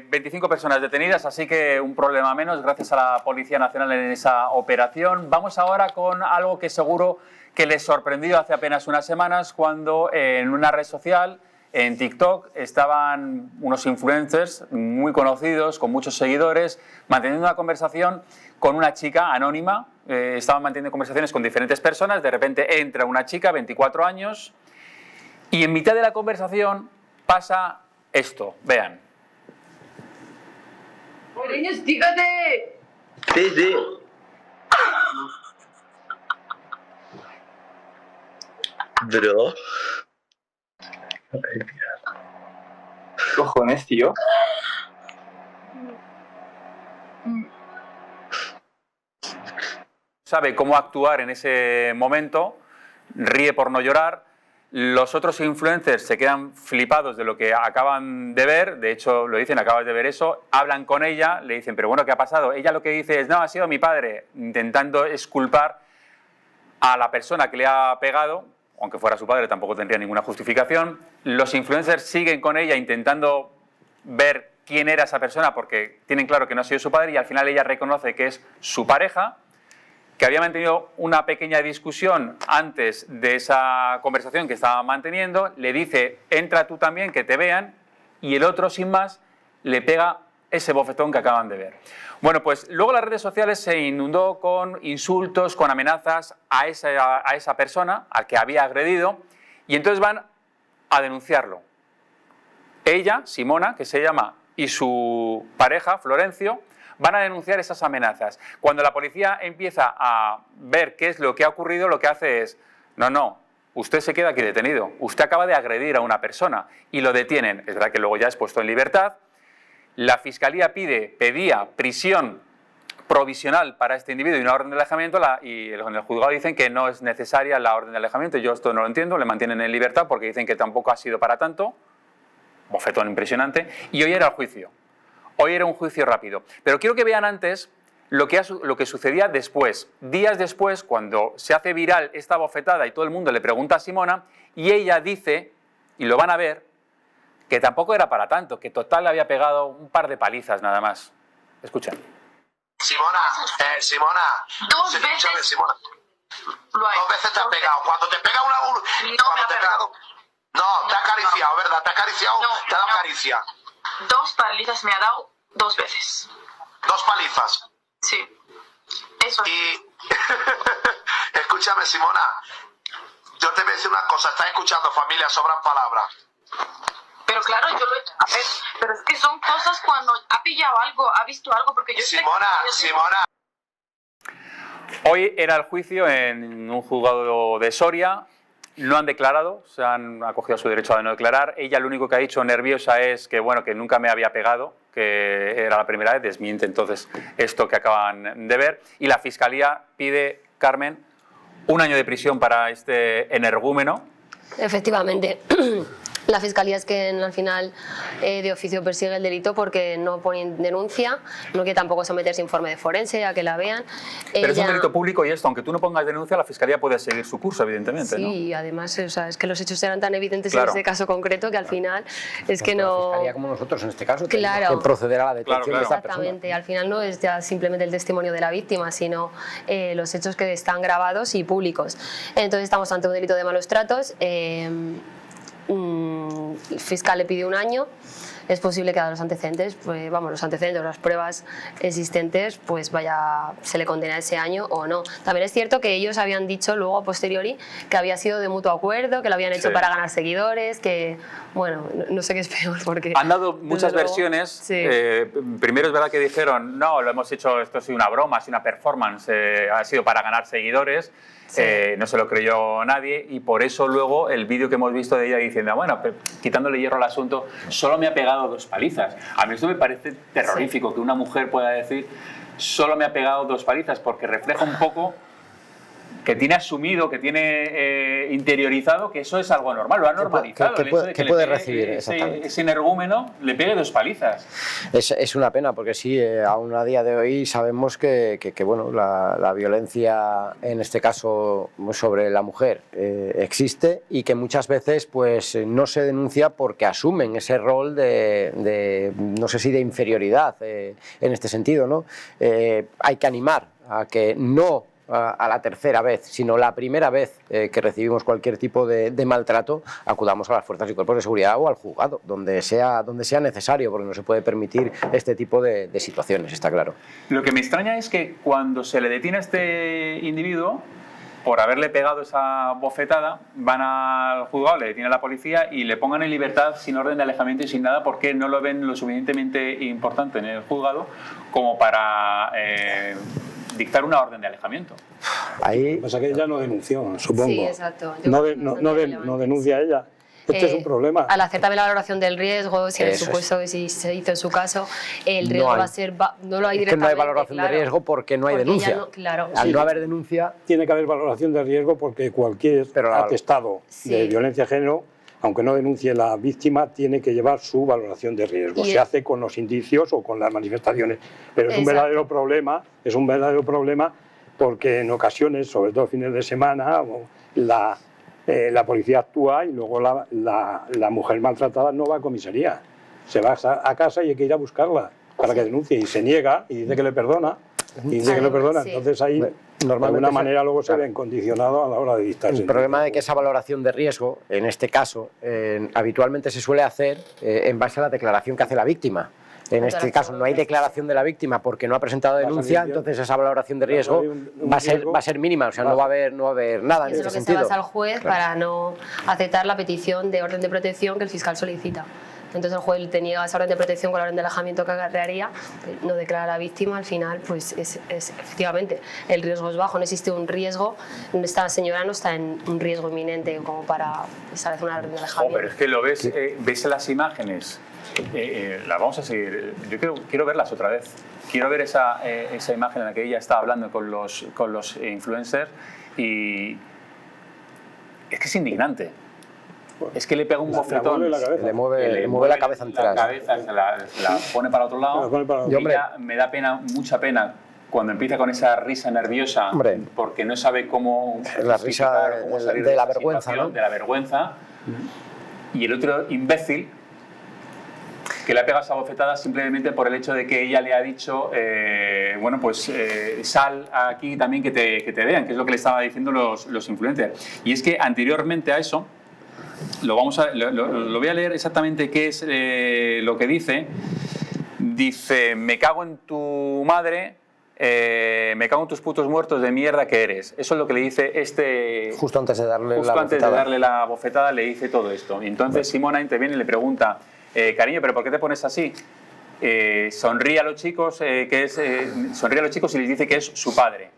Speaker 1: 25 personas detenidas, así que un problema menos, gracias a la Policía Nacional en esa operación. Vamos ahora con algo que seguro que les sorprendió hace apenas unas semanas cuando en una red social, en TikTok, estaban unos influencers muy conocidos, con muchos seguidores, manteniendo una conversación con una chica anónima. Estaban manteniendo conversaciones con diferentes personas, de repente entra una chica, 24 años, y en mitad de la conversación pasa esto, vean.
Speaker 18: ¡Niño, estígate!
Speaker 19: Sí. Bro. ¿Qué cojones, tío?
Speaker 1: Sabe cómo actuar en ese momento, ríe por no llorar. Los otros influencers se quedan flipados de lo que acaban de ver, de hecho lo dicen, acabas de ver eso, hablan con ella, le dicen, pero bueno, ¿qué ha pasado? Ella lo que dice es, no, ha sido mi padre, intentando exculpar a la persona que le ha pegado, aunque fuera su padre tampoco tendría ninguna justificación. Los influencers siguen con ella intentando ver quién era esa persona porque tienen claro que no ha sido su padre y al final ella reconoce que es su pareja, que había mantenido una pequeña discusión antes de esa conversación que estaba manteniendo, le dice, entra tú también, que te vean, y el otro, sin más, le pega ese bofetón que acaban de ver. Bueno, pues luego las redes sociales se inundó con insultos, con amenazas a esa persona, al que había agredido, y entonces van a denunciarlo. Ella, Simona, que se llama, y su pareja, Florencio, van a denunciar esas amenazas. Cuando la policía empieza a ver qué es lo que ha ocurrido, lo que hace es, no, usted se queda aquí detenido, usted acaba de agredir a una persona y lo detienen. Es verdad que luego ya es puesto en libertad. La Fiscalía pedía prisión provisional para este individuo y una orden de alejamiento, y en el juzgado dicen que no es necesaria la orden de alejamiento. Yo esto no lo entiendo, le mantienen en libertad porque dicen que tampoco ha sido para tanto. Bofetón impresionante. Y hoy era el juicio. Hoy era un juicio rápido. Pero quiero que vean antes lo que sucedía después. Días después, cuando se hace viral esta bofetada y todo el mundo le pregunta a Simona, y ella dice, y lo van a ver, que tampoco era para tanto, que total le había pegado un par de palizas nada más. Escuchen.
Speaker 20: Simona,
Speaker 18: Dos veces.
Speaker 20: Simona. Dos veces te ha pegado. Cuando te pega una...
Speaker 18: No me ha pegado.
Speaker 20: No, te ha acariciado, ¿verdad? Te ha acariciado, te ha dado caricia.
Speaker 18: 2 palizas me ha dado 2 veces.
Speaker 20: 2 palizas.
Speaker 18: Sí. Eso.
Speaker 20: Y... Escúchame, Simona. Yo te voy a decir una cosa. Estás escuchando, familia, sobran palabras.
Speaker 18: Pero claro, yo lo he... A ver, pero es que son cosas cuando ha pillado algo, ha visto algo, porque yo...
Speaker 20: Simona.
Speaker 1: Hoy era el juicio en un juzgado de Soria. No han declarado, se han acogido a su derecho a no declarar. Ella lo único que ha dicho nerviosa es que, bueno, que nunca me había pegado, que era la primera vez. Desmiente entonces esto que acaban de ver. Y la Fiscalía pide, Carmen, 1 año de prisión para este energúmeno.
Speaker 5: Efectivamente. La Fiscalía es que al final de oficio persigue el delito porque no ponen denuncia, no quiere tampoco someterse a informe de forense, a que la vean.
Speaker 1: Pero es un delito público y esto, aunque tú no pongas denuncia, la Fiscalía puede seguir su curso, evidentemente,
Speaker 5: sí,
Speaker 1: ¿no?
Speaker 5: y además, o sea, es que los hechos eran tan evidentes
Speaker 1: claro.
Speaker 5: en este caso concreto que al final es que no...
Speaker 2: La Fiscalía como nosotros en este caso
Speaker 5: claro.
Speaker 2: tenemos que proceder a la detención de esta persona.
Speaker 5: Exactamente, al final no es ya simplemente el testimonio de la víctima, sino los hechos que están grabados y públicos. Entonces estamos ante un delito de malos tratos. El fiscal le pide 1 año. Es posible que a los antecedentes, pues vamos, los antecedentes, las pruebas existentes, pues se le condena ese año o no. También es cierto que ellos habían dicho luego a posteriori que había sido de mutuo acuerdo, que lo habían hecho para ganar seguidores, que bueno, no sé qué es peor porque...
Speaker 1: Han dado muchas versiones.
Speaker 5: Sí.
Speaker 1: Primero es verdad que dijeron, no, lo hemos hecho, esto es una broma, es una performance, ha sido para ganar seguidores. Sí. No se lo creyó nadie y por eso luego el vídeo que hemos visto de ella diciendo, bueno, quitándole hierro al asunto, solo me ha pegado 2 palizas. A mí esto me parece terrorífico, sí. Que una mujer pueda decir, solo me ha pegado 2 palizas, porque refleja un poco que tiene asumido, que tiene interiorizado que eso es algo normal, lo ha normalizado.
Speaker 2: ¿Qué puede recibir exactamente?
Speaker 1: Ese energúmeno le pegue 2 palizas.
Speaker 2: Es una pena, porque sí, aún a día de hoy sabemos que bueno, la violencia, en este caso sobre la mujer, existe y que muchas veces pues, no se denuncia porque asumen ese rol de no sé si de inferioridad en este sentido, ¿no? Hay que animar a que no a la tercera vez, sino la primera vez que recibimos cualquier tipo de maltrato, acudamos a las fuerzas y cuerpos de seguridad o al juzgado, donde sea necesario, porque no se puede permitir este tipo de situaciones, está claro.
Speaker 1: Lo que me extraña es que cuando se le detiene a este individuo, por haberle pegado esa bofetada, van al juzgado, le detiene a la policía y le pongan en libertad sin orden de alejamiento y sin nada porque no lo ven lo suficientemente importante en el juzgado como para dictar una orden de alejamiento.
Speaker 3: Ahí pasa que ella no denunció, supongo.
Speaker 5: Sí, exacto.
Speaker 3: No denuncia ella. Este es un problema.
Speaker 5: Al hacer también la valoración del riesgo, si en el supuesto que si se hizo en su caso, el riesgo va a ser... No lo hay directamente.
Speaker 2: Es que no hay valoración de riesgo porque no hay denuncia.
Speaker 5: Claro.
Speaker 2: Al no haber denuncia...
Speaker 3: Tiene que haber valoración de riesgo porque cualquier atestado de violencia de género, aunque no denuncie la víctima, tiene que llevar su valoración de riesgo. Se hace con los indicios o con las manifestaciones. Pero es un verdadero problema porque en ocasiones, sobre todo fines de semana, la policía actúa y luego la mujer maltratada no va a comisaría. Se va a casa y hay que ir a buscarla para que denuncie. Y se niega y dice que le perdona. Entonces ahí, de alguna manera, luego se ven condicionados a la hora de dictarse.
Speaker 2: El problema de que esa valoración de riesgo, en este caso, habitualmente se suele hacer en base a la declaración que hace la víctima. En este caso no hay declaración de la víctima porque no ha presentado denuncia, entonces esa valoración de riesgo va a ser mínima, o sea, no va a haber nada en ese sentido.
Speaker 5: Es lo que se basa al juez para no aceptar la petición de orden de protección que el fiscal solicita. Entonces el juez te niega esa orden de protección con la orden de alejamiento que acarrearía, no declara a la víctima, al final pues es efectivamente el riesgo es bajo, no existe un riesgo, esta señora no está en un riesgo inminente como para establecer una orden de alejamiento.
Speaker 1: Pero es que lo ves en las imágenes. Las vamos a seguir. Yo quiero verlas otra vez. quiero ver esa imagen en la que ella está hablando con los influencers y es que es indignante. Es que le pega un bofetón,
Speaker 2: le mueve la cabeza entera.
Speaker 1: La cabeza se la pone para otro lado. Y ella me da pena, mucha pena, cuando empieza con esa risa nerviosa, porque no sabe cómo...
Speaker 2: La risa de la vergüenza, ¿no?
Speaker 1: De la vergüenza. Y el otro imbécil que le ha pegado esa bofetada simplemente por el hecho de que ella le ha dicho, bueno, pues sal aquí también que te vean, que es lo que le estaban diciendo los influencers. Y es que anteriormente a eso, lo voy a leer exactamente qué es lo que dice. Dice, me cago en tu madre, me cago en tus putos muertos de mierda que eres. Eso es lo que le dice
Speaker 2: Justo antes de darle
Speaker 1: la bofetada le dice todo esto. Y entonces Simona interviene y le pregunta, cariño, ¿pero por qué te pones así? Sonríe a los chicos, sonríe a los chicos y les dice que es su padre.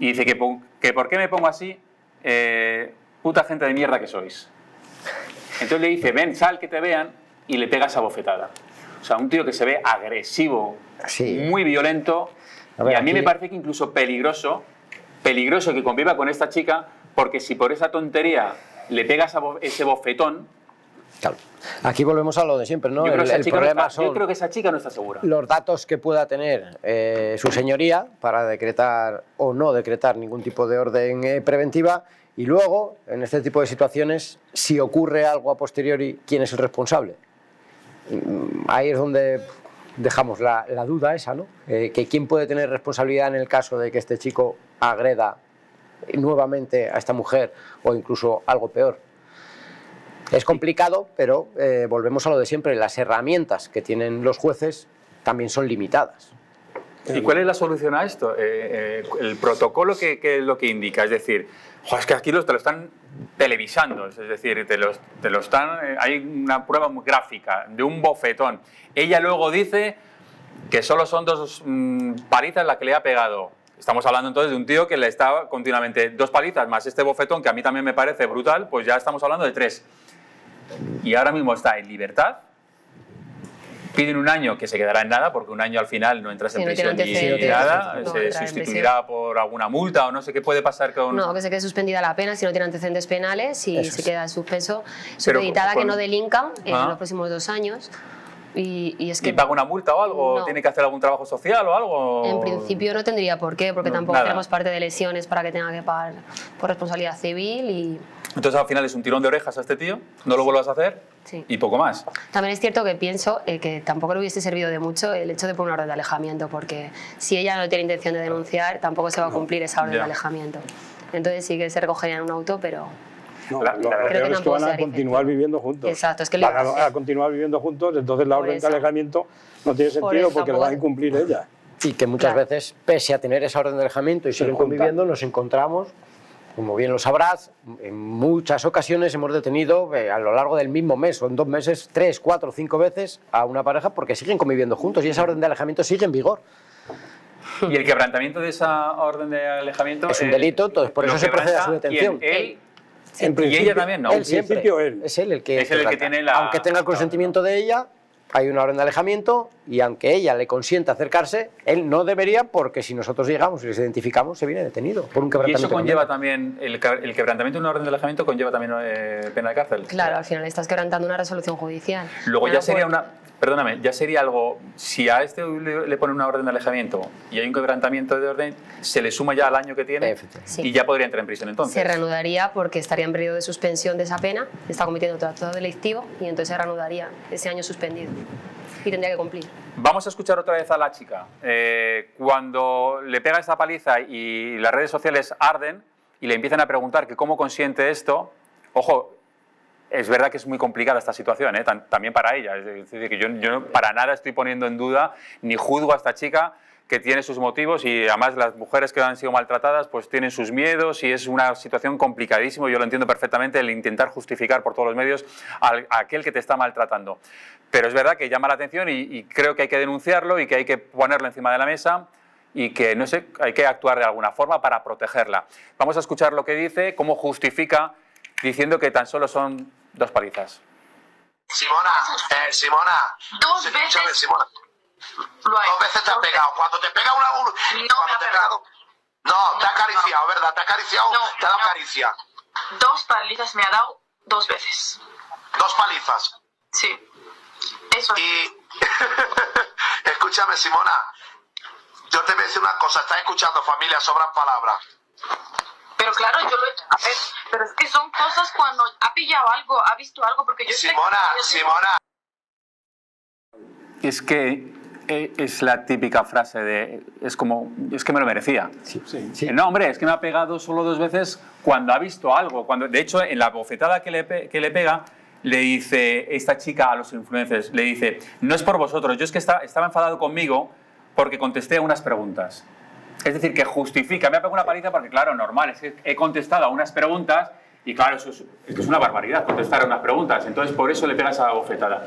Speaker 1: Y dice que ¿por qué me pongo así? Puta gente de mierda que sois. Entonces le dice, ven, sal, que te vean, y le pega esa bofetada. O sea, un tío que se ve agresivo, muy violento, y a mí me parece que incluso peligroso que conviva con esta chica, porque si por esa tontería le pega ese bofetón...
Speaker 2: Claro. Aquí volvemos a lo de siempre, ¿no?
Speaker 1: Yo creo que esa chica no está segura.
Speaker 2: Los datos que pueda tener su señoría para decretar o no decretar ningún tipo de orden preventiva. Y luego, en este tipo de situaciones, si ocurre algo a posteriori, ¿quién es el responsable? Ahí es donde dejamos la duda esa, ¿no? Que quién puede tener responsabilidad en el caso de que este chico agreda nuevamente a esta mujer o incluso algo peor. Es complicado, pero volvemos a lo de siempre. Las herramientas que tienen los jueces también son limitadas.
Speaker 1: ¿Y cuál es la solución a esto? El protocolo, ¿qué es lo que indica? Es decir, es que aquí te lo están televisando, es decir, te lo están, hay una prueba muy gráfica de un bofetón. Ella luego dice que solo son 2 palizas las que le ha pegado. Estamos hablando entonces de un tío que le está continuamente 2 palizas más este bofetón, que a mí también me parece brutal, pues ya estamos hablando de 3. Y ahora mismo está en libertad. Piden 1 año, que se quedará en nada, porque 1 año al final no entras en prisión ni nada, se sustituirá por alguna multa o no sé qué puede pasar con...
Speaker 5: No, que se quede suspendida la pena si no tiene antecedentes penales y se queda en suspenso, supeditada que no delinca en los próximos 2 años. Y es que
Speaker 1: ¿Y paga una multa o algo?
Speaker 5: No.
Speaker 1: ¿Tiene que hacer algún trabajo social o algo?
Speaker 5: En principio no tendría por qué, porque tampoco
Speaker 1: nada.
Speaker 5: tenemos parte de lesiones para que tenga que pagar por responsabilidad civil y...
Speaker 1: Entonces al final es un tirón de orejas a este tío, no lo vuelvas a hacer y poco más.
Speaker 5: También es cierto que pienso que tampoco le hubiese servido de mucho el hecho de poner una orden de alejamiento, porque si ella no tiene intención de denunciar, tampoco se va a cumplir esa orden de alejamiento. Entonces sí que se recogería en un auto, pero...
Speaker 3: No, lo peor es que van a continuar viviendo juntos.
Speaker 5: Exacto, es que
Speaker 3: van a continuar viviendo juntos, entonces la orden de alejamiento no tiene sentido porque lo va a incumplir ella.
Speaker 2: Y que muchas veces, pese a tener esa orden de alejamiento y seguir conviviendo, nos encontramos, como bien lo sabrás, en muchas ocasiones hemos detenido a lo largo del mismo mes o en 2 meses 3, 4, 5 veces a una pareja porque siguen conviviendo juntos y esa orden de alejamiento sigue en vigor.
Speaker 1: Y el quebrantamiento de esa orden de alejamiento
Speaker 2: es un delito, entonces por eso se procede a su detención.
Speaker 1: Él y ella también, ¿no?
Speaker 2: Él siempre. Es él el que
Speaker 1: tiene la...
Speaker 2: Aunque tenga el consentimiento de ella, hay una orden de alejamiento y aunque ella le consienta acercarse, él no debería, porque si nosotros llegamos y les identificamos, se viene detenido por un quebrantamiento.
Speaker 1: Y eso conlleva también, el quebrantamiento de una orden de alejamiento conlleva también pena de cárcel.
Speaker 5: Claro, al final estás quebrantando una resolución judicial.
Speaker 1: Luego ya sería perdóname, ya sería algo, si a este le ponen una orden de alejamiento y hay un quebrantamiento de orden, se le suma ya al año que tiene y ya podría entrar en prisión entonces.
Speaker 5: Se reanudaría porque estaría en periodo de suspensión de esa pena, está cometiendo todo delictivo y entonces se reanudaría ese año suspendido y tendría que cumplir.
Speaker 1: Vamos a escuchar otra vez a la chica. Cuando le pega esta paliza y las redes sociales arden y le empiezan a preguntar que cómo consiente esto, ojo, es verdad que es muy complicada esta situación, también para ella. Es decir, que yo para nada estoy poniendo en duda ni juzgo a esta chica, que tiene sus motivos y además las mujeres que han sido maltratadas pues tienen sus miedos y es una situación complicadísima. Yo lo entiendo perfectamente, el intentar justificar por todos los medios a aquel que te está maltratando. Pero es verdad que llama la atención y creo que hay que denunciarlo y que hay que ponerlo encima de la mesa y que, no sé, hay que actuar de alguna forma para protegerla. Vamos a escuchar lo que dice, cómo justifica diciendo que tan solo son 2 palizas.
Speaker 20: Simona,
Speaker 18: 2 veces.
Speaker 20: Simona. 2 veces te ha pegado. Cuando te pega una...
Speaker 18: No me ha pegado.
Speaker 20: No, te ha acariciado, ¿verdad? Te ha acariciado, te ha dado caricia.
Speaker 18: 2 palizas me ha dado 2 veces.
Speaker 20: 2 palizas.
Speaker 18: Sí. Eso.
Speaker 20: Y... Escúchame, Simona. Yo te voy a decir una cosa. Estás escuchando, familia, sobran palabras.
Speaker 18: Pero claro, yo lo he... A ver, pero es que son cosas cuando ha pillado algo, ha visto algo, porque yo...
Speaker 20: Simona.
Speaker 1: Es que es la típica frase de... Es que me lo merecía.
Speaker 2: Sí.
Speaker 1: No, hombre, es que me ha pegado solo 2 veces cuando ha visto algo. De hecho, en la bofetada que le pega, le dice esta chica a los influencers, le dice, no es por vosotros, yo es que estaba enfadado conmigo porque contesté a unas preguntas. Es decir, que justifica, me ha pegado una paliza porque, claro, normal, es que he contestado a unas preguntas y, claro, eso es una barbaridad, contestar a unas preguntas. Entonces, por eso le pega esa bofetada.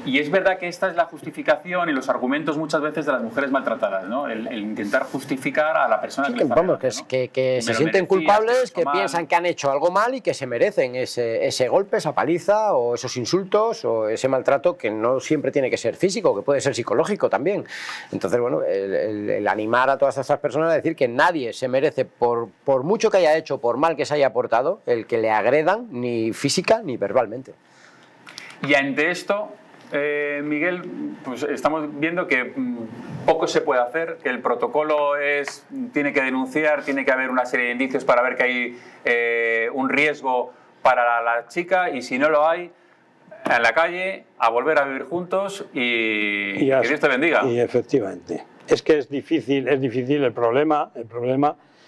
Speaker 1: Y es verdad que esta es la justificación y los argumentos muchas veces de las mujeres maltratadas, ¿no? El intentar justificar a la persona que le está
Speaker 2: vamos,
Speaker 1: pegando, ¿no?
Speaker 2: que se sienten culpables, que piensan que han hecho algo mal y que se merecen ese golpe, esa paliza o esos insultos o ese maltrato que no siempre tiene que ser físico, que puede ser psicológico también. Entonces, bueno, el animar a todas estas personas a decir que nadie se merece, por mucho que haya hecho, por mal que se haya portado, el que le agredan ni física ni verbalmente.
Speaker 1: Y ante esto, Miguel, pues estamos viendo que poco se puede hacer, que el protocolo tiene que denunciar, tiene que haber una serie de indicios para ver que hay un riesgo para la chica, y si no lo hay, en la calle, a volver a vivir juntos y que Dios te bendiga.
Speaker 3: Y efectivamente. Es que es difícil el problema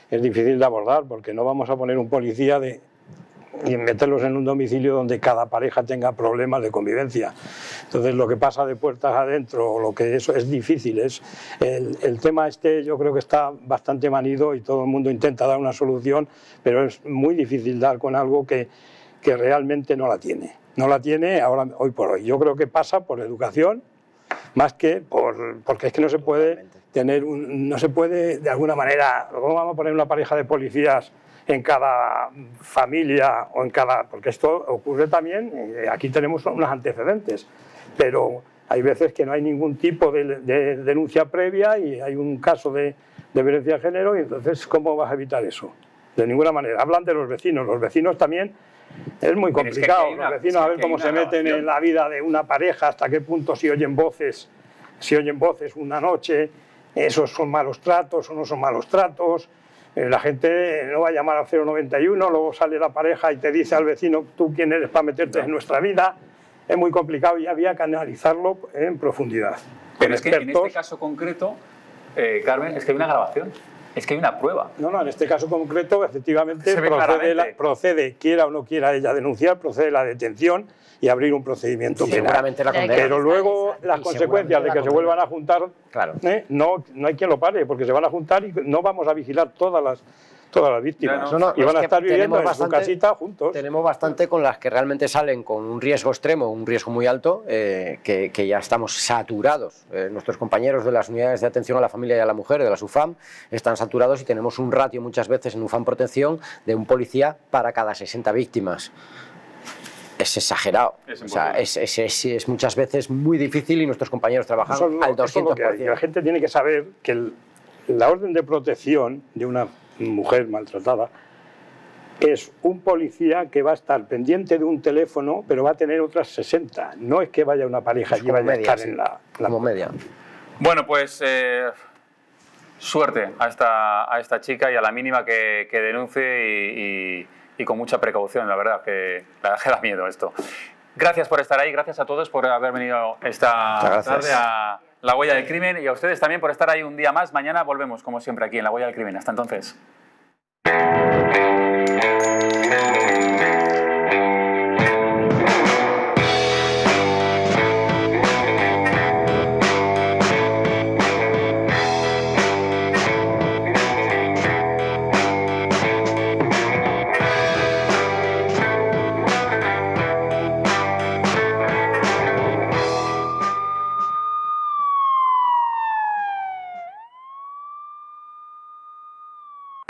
Speaker 3: es difícil de abordar, porque no vamos a poner un policía y meterlos en un domicilio donde cada pareja tenga problemas de convivencia. Entonces, lo que pasa de puertas adentro, lo que eso es difícil. El tema yo creo que está bastante manido y todo el mundo intenta dar una solución, pero es muy difícil dar con algo que realmente no la tiene. No la tiene hoy por hoy. Yo creo que pasa por educación, más que porque es que no se puede no se puede de alguna manera. ¿Cómo vamos a poner una pareja de policías en cada familia o en cada...? Porque esto ocurre también, aquí tenemos unos antecedentes, pero hay veces que no hay ningún tipo de denuncia previa y hay un caso de violencia de género, y entonces ¿cómo vas a evitar eso? De ninguna manera. Hablan de los vecinos también es muy complicado, los vecinos a ver cómo se meten en la vida de una pareja, hasta qué punto si oyen voces una noche, esos son malos tratos o no son malos tratos. La gente no va a llamar al 091, luego sale la pareja y te dice al vecino, ¿tú quién eres para meterte en nuestra vida? Es muy complicado y había que analizarlo en profundidad.
Speaker 1: Pero es que en este caso concreto, Carmen, es que hay una grabación, es que hay una prueba.
Speaker 3: No, en este caso concreto, efectivamente, procede, quiera o no quiera ella denunciar, procede la detención y abrir un procedimiento penal.
Speaker 2: Seguramente la condena.
Speaker 3: Pero luego las consecuencias de que se vuelvan a juntar,
Speaker 2: claro,
Speaker 3: no hay quien lo pare, porque se van a juntar y no vamos a vigilar todas las víctimas. Y van a estar viviendo en su casita juntos.
Speaker 2: Tenemos bastante con las que realmente salen con un riesgo extremo, un riesgo muy alto, que ya estamos saturados. Nuestros compañeros de las unidades de atención a la familia y a la mujer, de las UFAM, están saturados y tenemos un ratio muchas veces en UFAM Protección de un policía para cada 60 víctimas. Es exagerado. Es muchas veces muy difícil y nuestros compañeros trabajan al 200%.
Speaker 3: La gente tiene que saber que la orden de protección de una mujer maltratada es un policía que va a estar pendiente de un teléfono, pero va a tener otras 60. No es que vaya una pareja y vaya a estar en la
Speaker 2: media.
Speaker 1: Bueno, pues suerte a esta chica y a la mínima que denuncie y con mucha precaución, la verdad que da miedo esto. Gracias por estar ahí, gracias a todos por haber venido esta tarde a La Huella del Crimen, y a ustedes también por estar ahí un día más. Mañana volvemos, como siempre, aquí en La Huella del Crimen. Hasta entonces.